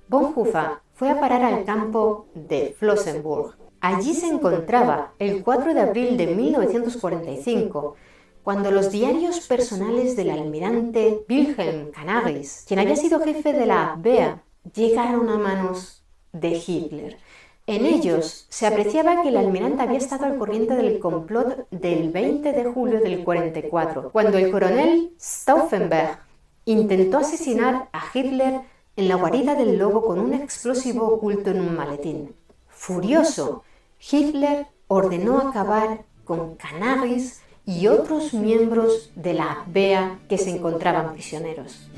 Bonhoeffer fue a parar al campo de Flossenbürg. Allí se encontraba el 4 de abril de 1945, cuando los diarios personales del almirante Wilhelm Canaris, quien había sido jefe de la Abwehr, llegaron a manos de Hitler. En ellos se apreciaba que el almirante había estado al corriente del complot del 20 de julio del 44, cuando el coronel Stauffenberg intentó asesinar a Hitler en la guarida del lobo con un explosivo oculto en un maletín. Furioso, Hitler ordenó acabar con Canaris y otros miembros de la Bea que se encontraban prisioneros.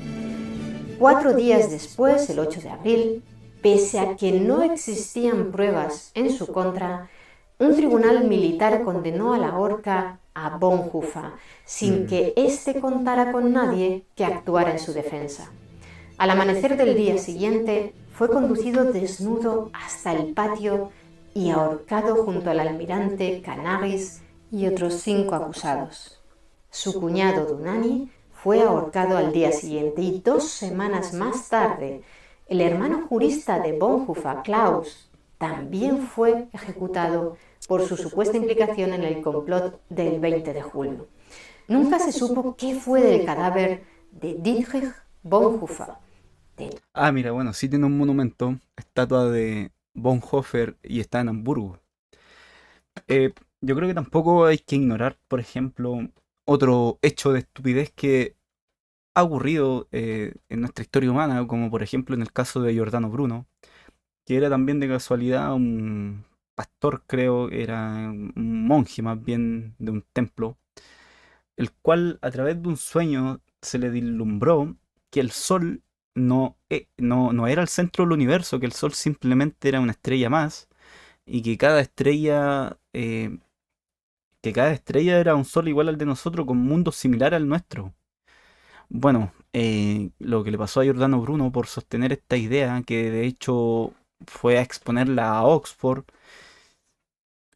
4 días después, el 8 de abril, pese a que no existían pruebas en su contra, un tribunal militar condenó a la horca a Bonhoeffer, sin que éste contara con nadie que actuara en su defensa. Al amanecer del día siguiente, fue conducido desnudo hasta el patio y ahorcado junto al almirante Canaris y otros 5 acusados. Su cuñado Dunani fue ahorcado al día siguiente y 2 semanas más tarde, el hermano jurista de Bonhoeffer, Klaus, también fue ejecutado por su supuesta implicación en el complot del 20 de julio. Nunca se supo qué fue del cadáver de Dietrich Bonhoeffer. Mira, bueno, sí tiene un monumento, estatua de Bonhoeffer y está en Hamburgo. Yo creo que tampoco hay que ignorar, por ejemplo, otro hecho de estupidez que ha ocurrido en nuestra historia humana, como por ejemplo en el caso de Giordano Bruno, que era también de casualidad un pastor, creo, era un monje más bien de un templo, el cual a través de un sueño se le vislumbró que el sol no era el centro del universo, que el sol simplemente era una estrella más y que cada estrella era un sol igual al de nosotros, con mundos similares al nuestro. Bueno, lo que le pasó a Giordano Bruno por sostener esta idea, que de hecho fue a exponerla a Oxford,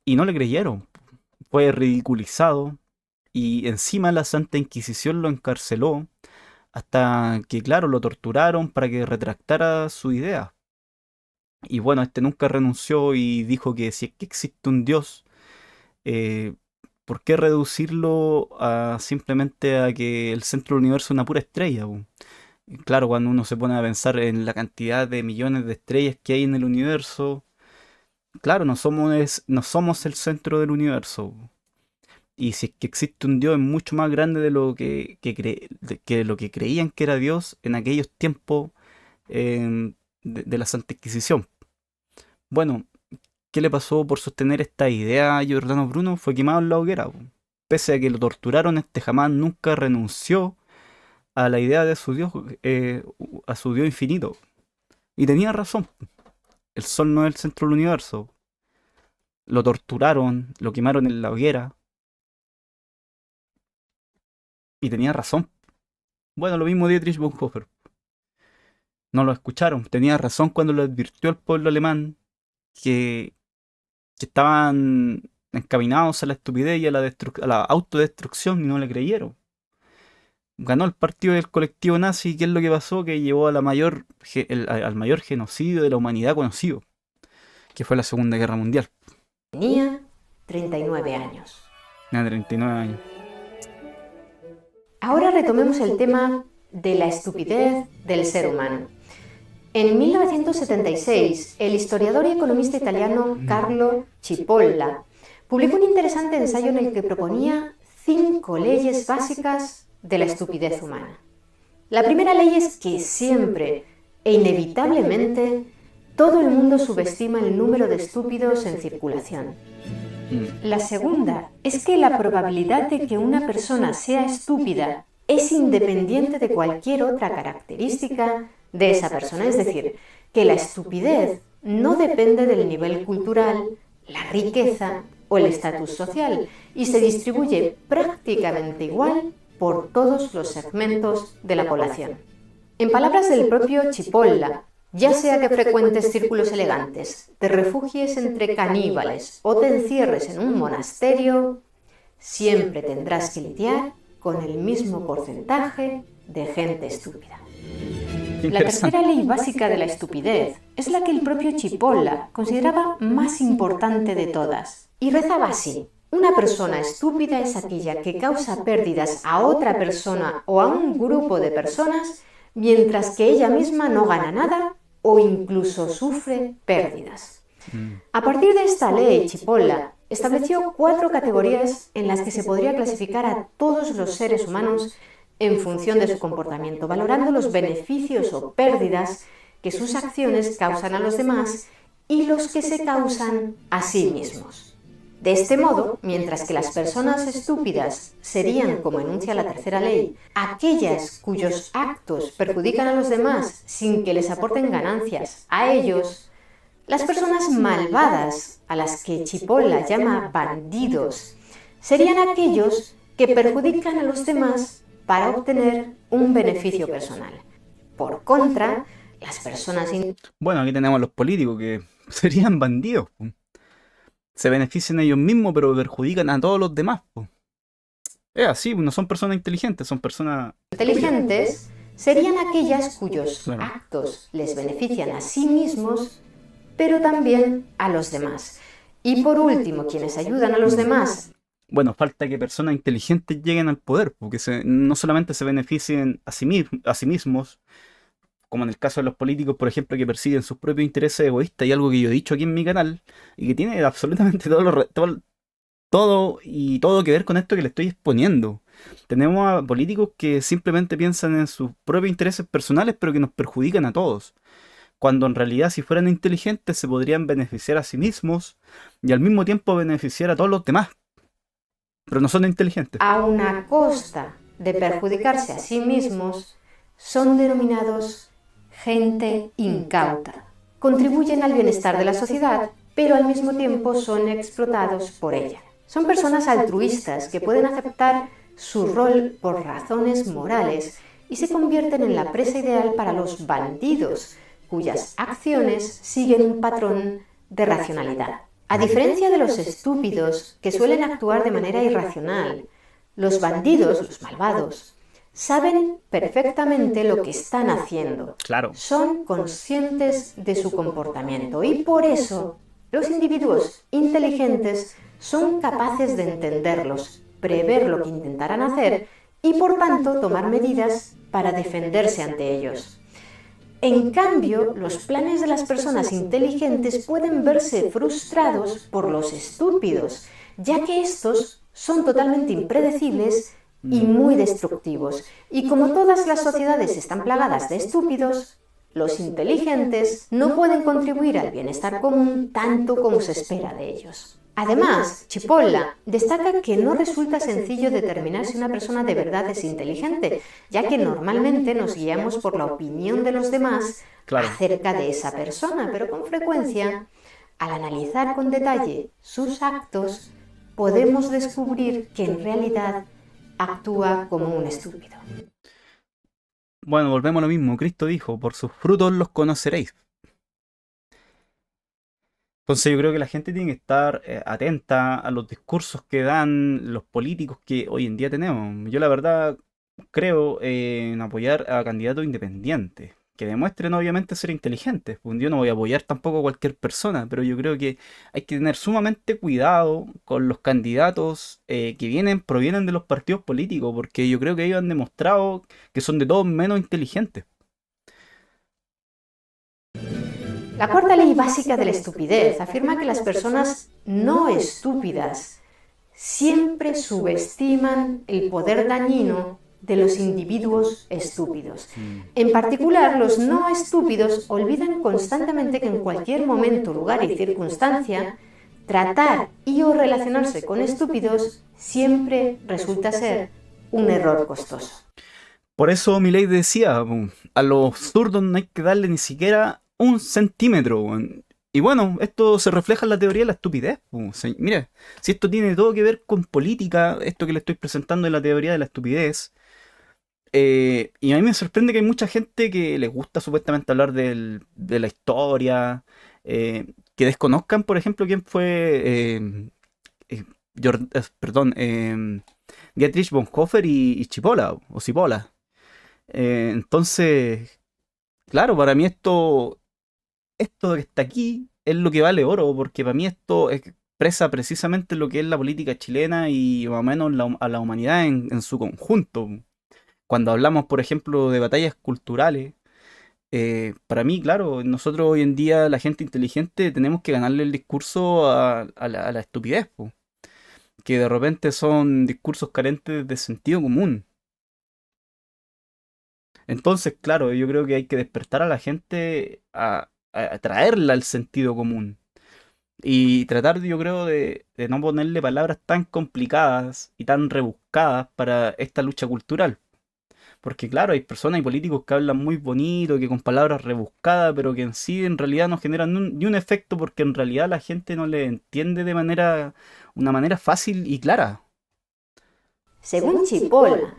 y no le creyeron. Fue ridiculizado y encima la Santa Inquisición lo encarceló hasta que, claro, lo torturaron para que retractara su idea. Y bueno, este nunca renunció y dijo que si es que existe un Dios, eh, ¿por qué reducirlo a simplemente a que el centro del universo es una pura estrella, po? Y claro, cuando uno se pone a pensar en la cantidad de millones de estrellas que hay en el universo, claro, no somos el centro del universo, po. Y si es que existe un Dios es mucho más grande de lo que lo que creían que era Dios en aquellos tiempos de la Santa Inquisición. Bueno, ¿qué le pasó por sostener esta idea a Giordano Bruno? Fue quemado en la hoguera, po. Pese a que lo torturaron, este jamás nunca renunció a la idea de su Dios, a su Dios infinito. Y tenía razón. El sol no es el centro del universo. Lo torturaron, lo quemaron en la hoguera. Y tenía razón. Bueno, lo mismo Dietrich Bonhoeffer. No lo escucharon. Tenía razón cuando lo advirtió al pueblo alemán que, que estaban encaminados a la estupidez y a a la autodestrucción y no le creyeron. Ganó el partido del colectivo nazi. ¿Qué es lo que pasó? Que llevó a al mayor genocidio de la humanidad conocido, que fue la Segunda Guerra Mundial. Tenía 39 años. Tenía 39 años. Ahora retomemos el tema de la estupidez del ser humano. En 1976, el historiador y economista italiano Carlo Cipolla publicó un interesante ensayo en el que proponía 5 leyes básicas de la estupidez humana. La primera ley es que siempre e inevitablemente todo el mundo subestima el número de estúpidos en circulación. La segunda es que la probabilidad de que una persona sea estúpida es independiente de cualquier otra característica de esa persona, es decir, que la estupidez no depende del nivel cultural, la riqueza o el estatus social y se distribuye prácticamente igual por todos los segmentos de la población. En palabras del propio Cipolla, ya sea que frecuentes círculos elegantes, te refugies entre caníbales o te encierres en un monasterio, siempre tendrás que lidiar con el mismo porcentaje de gente estúpida. La tercera ley básica de la estupidez es la que el propio Cipolla consideraba más importante de todas, y rezaba así: una persona estúpida es aquella que causa pérdidas a otra persona o a un grupo de personas, mientras que ella misma no gana nada o incluso sufre pérdidas. A partir de esta ley, Cipolla estableció 4 categorías en las que se podría clasificar a todos los seres humanos en función de su comportamiento, valorando los beneficios o pérdidas que sus acciones causan a los demás y los que se causan a sí mismos. De este modo, mientras que las personas estúpidas serían, como enuncia la tercera ley, aquellas cuyos actos perjudican a los demás sin que les aporten ganancias a ellos, las personas malvadas, a las que Chipola llama bandidos, serían aquellos que perjudican a los demás para obtener un beneficio personal. Por contra, las personas... Bueno, aquí tenemos a los políticos que serían bandidos, po. Se benefician ellos mismos, pero perjudican a todos los demás, po. Es así, no son personas inteligentes, son personas estúpidas. inteligentes serían aquellas cuyos Claro. actos les benefician a sí mismos, pero también a los demás. Y por último, quienes ayudan a los demás. Bueno, falta que personas inteligentes lleguen al poder, porque no solamente se beneficien a sí mismos, como en el caso de los políticos, por ejemplo, que persiguen sus propios intereses egoístas, y algo que yo he dicho aquí en mi canal, y que tiene absolutamente todo que ver con esto que le estoy exponiendo. Tenemos a políticos que simplemente piensan en sus propios intereses personales, pero que nos perjudican a todos. Cuando en realidad, si fueran inteligentes, se podrían beneficiar a sí mismos y al mismo tiempo beneficiar a todos los demás. Pero no son inteligentes. A una costa de perjudicarse a sí mismos, son denominados gente incauta. Contribuyen al bienestar de la sociedad, pero al mismo tiempo son explotados por ella. Son personas altruistas que pueden aceptar su rol por razones morales y se convierten en la presa ideal para los bandidos, cuyas acciones siguen un patrón de racionalidad. A diferencia de los estúpidos, que suelen actuar de manera irracional, los bandidos, los malvados, saben perfectamente lo que están haciendo. Claro. Son conscientes de su comportamiento y por eso los individuos inteligentes son capaces de entenderlos, prever lo que intentarán hacer y por tanto tomar medidas para defenderse ante ellos. En cambio, los planes de las personas inteligentes pueden verse frustrados por los estúpidos, ya que estos son totalmente impredecibles y muy destructivos. Y como todas las sociedades están plagadas de estúpidos, los inteligentes no pueden contribuir al bienestar común tanto como se espera de ellos. Además, Chipolla destaca que no resulta sencillo determinar si una persona de verdad es inteligente, ya que normalmente nos guiamos por la opinión de los demás acerca de esa persona, pero con frecuencia, al analizar con detalle sus actos, podemos descubrir que en realidad actúa como un estúpido. Bueno, volvemos a lo mismo. Cristo dijo, por sus frutos los conoceréis. Entonces yo creo que la gente tiene que estar atenta a los discursos que dan los políticos que hoy en día tenemos. Yo la verdad creo en apoyar a candidatos independientes, que demuestren obviamente ser inteligentes. Pues yo no voy a apoyar tampoco a cualquier persona, pero yo creo que hay que tener sumamente cuidado con los candidatos que provienen de los partidos políticos, porque yo creo que ellos han demostrado que son de todos menos inteligentes. La cuarta ley básica de la estupidez afirma que las personas no estúpidas siempre subestiman el poder dañino de los individuos estúpidos. En particular, los no estúpidos olvidan constantemente que en cualquier momento, lugar y circunstancia, tratar y o relacionarse con estúpidos siempre resulta ser un error costoso. Por eso Milei decía, a los zurdos no hay que darle ni siquiera un centímetro, weón. Y bueno, esto se refleja en la teoría de la estupidez. Mira, si esto tiene todo que ver con política, esto que le estoy presentando en la teoría de la estupidez, y a mí me sorprende que hay mucha gente que les gusta supuestamente hablar de la historia, que desconozcan, por ejemplo, quién fue eh, Dietrich Bonhoeffer y Chipola, o Cipolla. Entonces, claro, para mí esto que está aquí es lo que vale oro, porque para mí esto expresa precisamente lo que es la política chilena y más o menos a la humanidad en su conjunto. Cuando hablamos, por ejemplo, de batallas culturales, para mí, claro, nosotros hoy en día, la gente inteligente, tenemos que ganarle el discurso a la estupidez, po, que de repente son discursos carentes de sentido común. Entonces, claro, yo creo que hay que despertar a la gente a traerla al sentido común. Y tratar, yo creo, de no ponerle palabras tan complicadas y tan rebuscadas para esta lucha cultural. Porque claro, hay personas y políticos que hablan muy bonito, que con palabras rebuscadas, pero que en sí en realidad no generan ni un efecto porque en realidad la gente no le entiende de una manera fácil y clara. Según Chipola,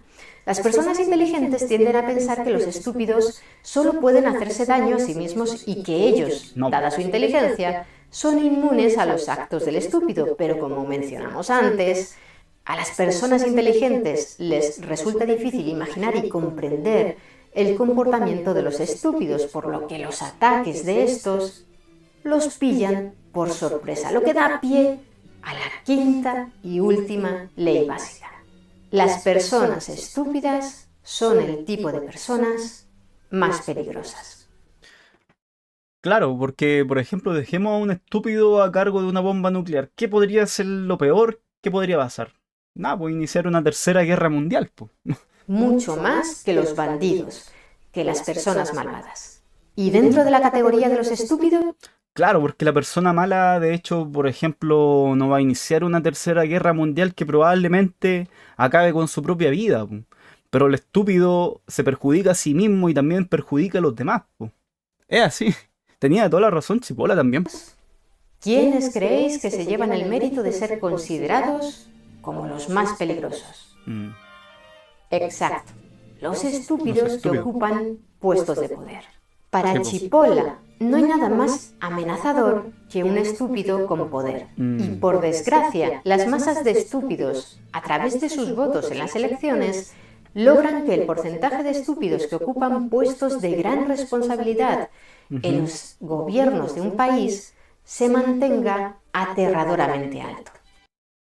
las personas inteligentes tienden a pensar que los estúpidos solo pueden hacerse daño a sí mismos y que ellos, No. dada su inteligencia, son inmunes a los actos del estúpido, pero como mencionamos antes, a las personas inteligentes les resulta difícil imaginar y comprender el comportamiento de los estúpidos, por lo que los ataques de estos los pillan por sorpresa, lo que da pie a la quinta y última ley básica. Las personas estúpidas son el tipo de personas más peligrosas. Claro, porque por ejemplo dejemos a un estúpido a cargo de una bomba nuclear. ¿Qué podría ser lo peor que podría pasar? Nada, pues iniciar una tercera guerra mundial, pues. Mucho más que los bandidos, que las personas malvadas. Y dentro de la categoría de los estúpidos, Claro, porque la persona mala, de hecho, por ejemplo, no va a iniciar una tercera guerra mundial que probablemente acabe con su propia vida, po. Pero el estúpido se perjudica a sí mismo y también perjudica a los demás, po. Es así. Tenía toda la razón Chipola también. ¿quiénes creéis que se llevan el mérito de ser considerados como los más peligrosos? Mm, Exacto, los los estúpidos que estúpidos. ocupan puestos de poder. Sí, Para po. Chipola, no hay nada más amenazador que un estúpido con poder. Y Mm, por desgracia, las masas de estúpidos, a través de sus votos en las elecciones, logran que el porcentaje de estúpidos que ocupan puestos de gran responsabilidad en ujú. los gobiernos de un país se mantenga aterradoramente alto.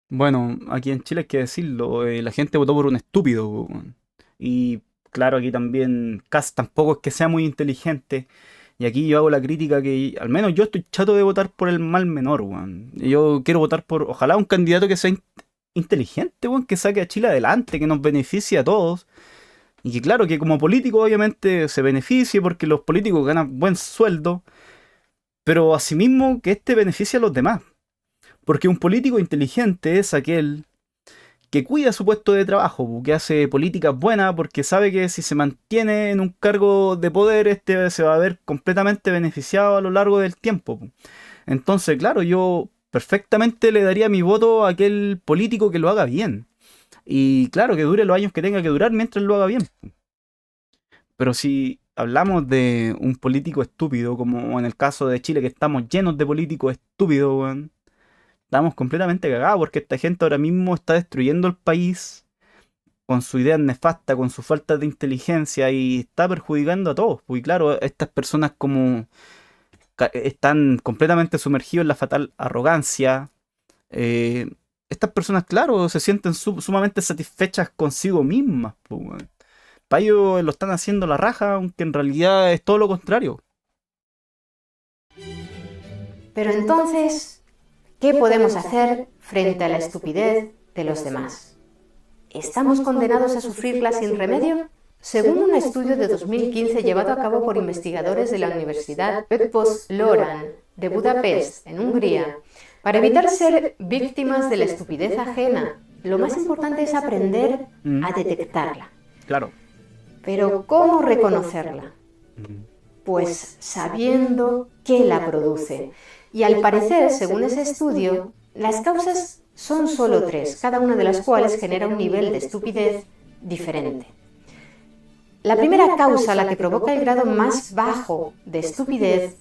Bueno, aquí en Chile hay que decirlo, la gente votó por un estúpido, po, weón. Y claro, aquí también Kast tampoco es que sea muy inteligente. Y aquí yo hago la crítica que al menos yo estoy chato de votar por el mal menor, weón. Yo quiero votar por, ojalá, un candidato que sea inteligente, weón, que saque a Chile adelante, que nos beneficie a todos. Y que claro, que como político obviamente se beneficie porque los políticos ganan buen sueldo, pero asimismo que este beneficie a los demás. Porque un político inteligente es aquel que cuida su puesto de trabajo, que hace políticas buenas porque sabe que si se mantiene en un cargo de poder, este se va a ver completamente beneficiado a lo largo del tiempo. Entonces, claro, yo perfectamente le daría mi voto a aquel político que lo haga bien. Y claro, que dure los años que tenga que durar mientras lo haga bien. Pero si hablamos de un político estúpido, como en el caso de Chile, que estamos llenos de políticos estúpidos, weón, estamos completamente cagados porque esta gente ahora mismo está destruyendo el país con su idea nefasta, con su falta de inteligencia y está perjudicando a todos. Pues y claro, estas personas como están completamente sumergidos en la fatal arrogancia. eh, Estas personas, claro, se sienten sumamente satisfechas consigo mismas. Pues, weón. Para ellos lo están haciendo la raja, aunque en realidad es todo lo contrario. Pero entonces, ¿qué podemos hacer frente a la estupidez de los demás? ¿Estamos condenados a sufrirla sin remedio? Según un estudio de 2015 llevado a cabo por investigadores de la Universidad Pepos Loran de Budapest, en Hungría, para evitar ser víctimas de la estupidez ajena, lo más importante es aprender Mm, a detectarla. claro. Pero ¿cómo reconocerla? Mm, Pues sabiendo qué la produce. Y al parecer, según ese estudio, las causas son solo tres, cada una de las cuales genera un nivel de estupidez diferente. La primera causa, la que provoca el grado más bajo de estupidez,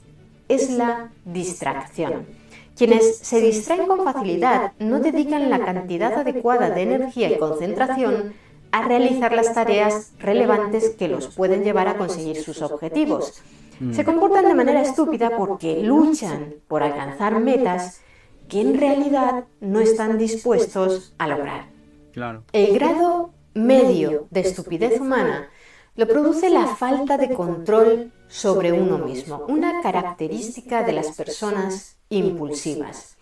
es la distracción. Quienes se distraen con facilidad no dedican la cantidad adecuada de energía y concentración a realizar las tareas relevantes que los pueden llevar a conseguir sus objetivos. Se mm, comportan de manera estúpida porque luchan por alcanzar metas que en realidad no están dispuestos a lograr. claro. El grado medio de estupidez humana lo produce la falta de control sobre uno mismo, una característica de las personas impulsivas.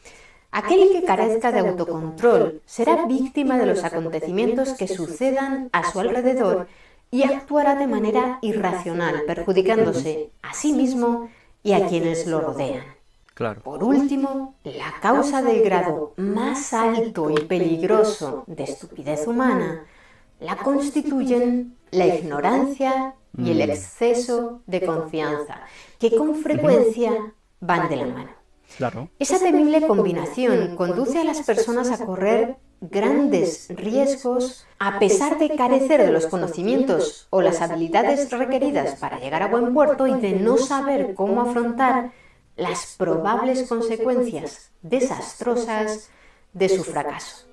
Aquel que carezca de autocontrol será víctima de los acontecimientos que sucedan a su alrededor y actuará de manera irracional, perjudicándose a sí mismo y a quienes lo rodean. Claro. Por último, la causa del grado más alto y peligroso de estupidez humana la constituyen la ignorancia y el Mm, exceso de confianza, que con ujú, frecuencia van de la mano. claro. Esa temible combinación conduce a las personas a correr grandes riesgos a pesar de carecer de los conocimientos o las habilidades requeridas para llegar a buen puerto y de no saber cómo afrontar las probables consecuencias desastrosas de su fracaso.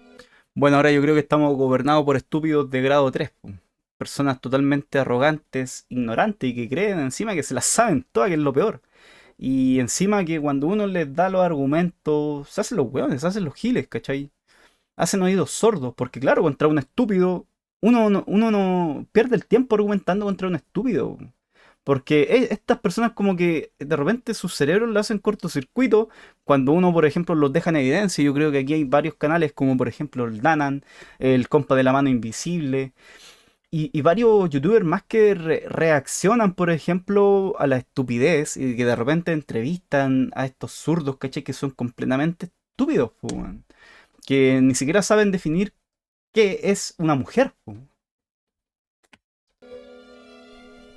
Bueno, ahora yo creo que estamos gobernados por estúpidos de grado 3, po. Personas totalmente arrogantes, ignorantes y que creen encima que se las saben todas, que es lo peor. Y encima que cuando uno les da los argumentos, se hacen los hueones, se hacen los giles, ¿cachai? Hacen oídos sordos, porque claro, contra un estúpido, uno no pierde el tiempo argumentando contra un estúpido. Porque estas personas como que de repente sus cerebros lo hacen cortocircuito cuando uno, por ejemplo, los deja en evidencia. Yo creo que aquí hay varios canales como por ejemplo el Danan, el compa de la mano invisible y varios youtubers más que reaccionan, por ejemplo, a la estupidez y que de repente entrevistan a estos zurdos, ¿cachai? Que son completamente estúpidos, po, weón. Que ni siquiera saben definir qué es una mujer, po.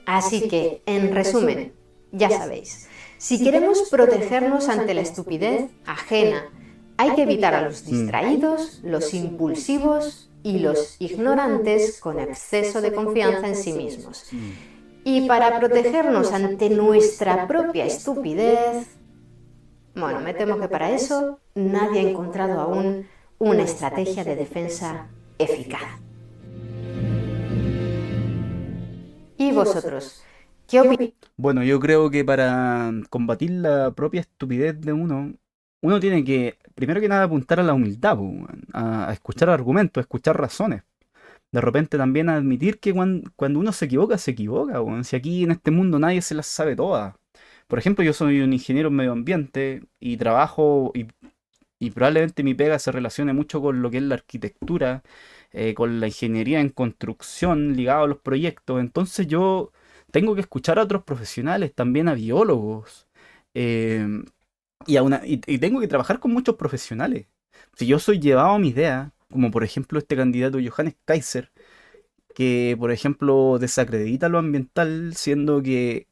Así que, en resumen, ya sabéis, si queremos protegernos ante la estupidez ajena, hay que evitar a los Mm. distraídos, los impulsivos y los ignorantes con exceso de confianza en sí mismos. Mm. Y para protegernos ante nuestra propia estupidez, bueno, me temo que para eso nadie ha encontrado aún una estrategia de defensa eficaz. ¿Y vosotros? ¿Qué opináis? Bueno, yo creo que para combatir la propia estupidez de uno, uno tiene que, primero que nada, apuntar a la humildad, po, weón, a escuchar argumentos, a escuchar razones. De repente también a admitir que cuando uno se equivoca, weón. Si aquí en este mundo nadie se las sabe todas. Por ejemplo, yo soy un ingeniero en medio ambiente y trabajo y probablemente mi pega se relacione mucho con lo que es la arquitectura, con la ingeniería en construcción ligado a los proyectos. Entonces yo tengo que escuchar a otros profesionales, también a biólogos, eh, y tengo que trabajar con muchos profesionales. Si yo soy llevado a mi idea, como por ejemplo este candidato Johannes Kaiser, que por ejemplo desacredita lo ambiental, siendo que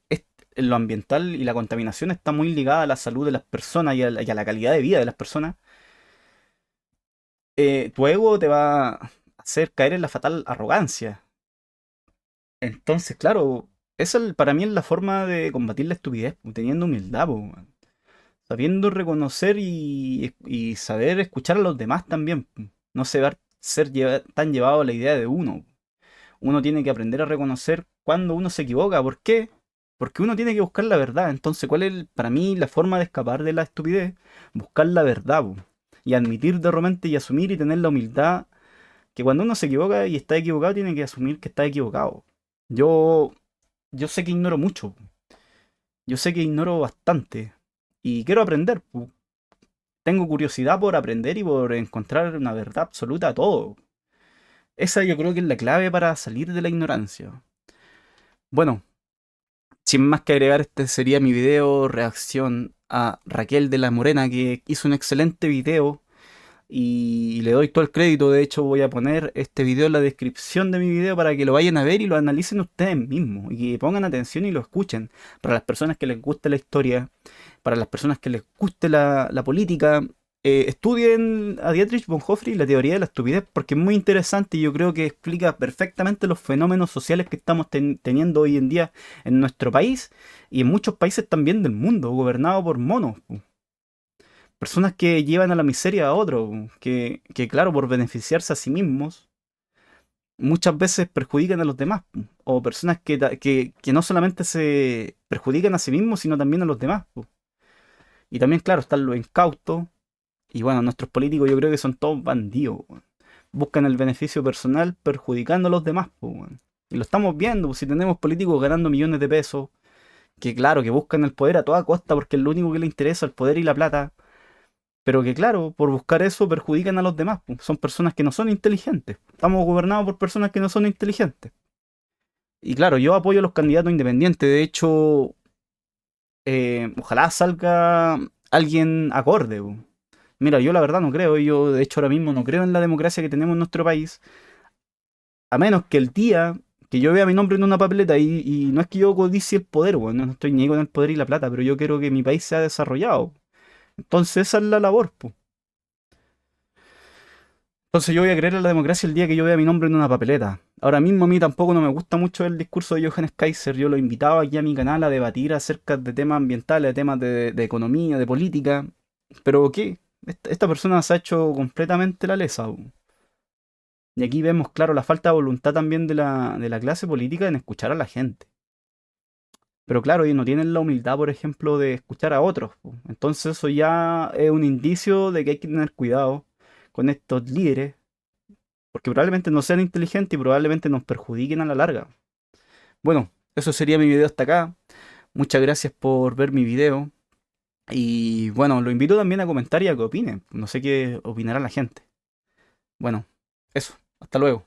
lo ambiental y la contaminación está muy ligada a la salud de las personas y a la calidad de vida de las personas, tu ego te va a hacer caer en la fatal arrogancia. Entonces, claro, para mí es la forma de combatir la estupidez, po, teniendo humildad, po, weón. Sabiendo reconocer y saber escuchar a los demás también, po. No ser tan llevado a la idea de uno. Uno tiene que aprender a reconocer cuando uno se equivoca. ¿Por qué? Porque uno tiene que buscar la verdad. Entonces, ¿cuál es para mí la forma de escapar de la estupidez? Buscar la verdad, po. Y admitir de repente y asumir y tener la humildad que cuando uno se equivoca y está equivocado, tiene que asumir que está equivocado. Yo, yo sé que ignoro mucho, yo sé que ignoro bastante y quiero aprender, pu. Tengo curiosidad por aprender y por encontrar una verdad absoluta a todo. Esa yo creo que es la clave para salir de la ignorancia. Bueno, sin más que agregar, este sería mi video reacción a Raquel de la Morena, que hizo un excelente video y le doy todo el crédito. De hecho, voy a poner este video en la descripción de mi video para que lo vayan a ver y lo analicen ustedes mismos y que pongan atención y lo escuchen. Para las personas que les guste la historia, para las personas que les guste la política, estudien a Dietrich Bonhoeffer y la teoría de la estupidez porque es muy interesante y yo creo que explica perfectamente los fenómenos sociales que estamos teniendo hoy en día en nuestro país y en muchos países también del mundo, gobernado por monos. Personas que llevan a la miseria a otros, que claro, por beneficiarse a sí mismos, muchas veces perjudican a los demás. O personas que no solamente se perjudican a sí mismos, sino también a los demás. Y también, claro, están los incautos. Y bueno, nuestros políticos yo creo que son todos bandidos. Buscan el beneficio personal perjudicando a los demás. Y lo estamos viendo, si tenemos políticos ganando millones de pesos, que claro, que buscan el poder a toda costa porque es lo único que les interesa, el poder y la plata. Pero que claro, por buscar eso perjudican a los demás, po. Son personas que no son inteligentes. Estamos gobernados por personas que no son inteligentes. Y claro, yo apoyo a los candidatos independientes. De hecho, ojalá salga alguien acorde. Po. Mira, yo la verdad no creo, yo de hecho ahora mismo no creo en la democracia que tenemos en nuestro país, a menos que el día que yo vea mi nombre en una papeleta y no es que yo codicie el poder, bueno, no estoy ni ahí con el poder y la plata, pero yo quiero que mi país sea desarrollado. Entonces esa es la labor, po. Entonces yo voy a creer en la democracia el día que yo vea mi nombre en una papeleta. Ahora mismo a mí tampoco no me gusta mucho el discurso de Johannes Kaiser. Yo lo invitaba aquí a mi canal a debatir acerca de temas ambientales, de temas de economía, de política. Pero ¿qué? Esta persona se ha hecho completamente la lesa. Po. Y aquí vemos, claro, la falta de voluntad también de la clase política en escuchar a la gente. Pero claro, ellos no tienen la humildad, por ejemplo, de escuchar a otros. Po. Entonces eso ya es un indicio de que hay que tener cuidado con estos líderes, porque probablemente no sean inteligentes y probablemente nos perjudiquen a la larga. Bueno, eso sería mi video hasta acá. Muchas gracias por ver mi video. Y bueno, lo invito también a comentar y a que opinen. No sé qué opinará la gente. Bueno, eso. Hasta luego.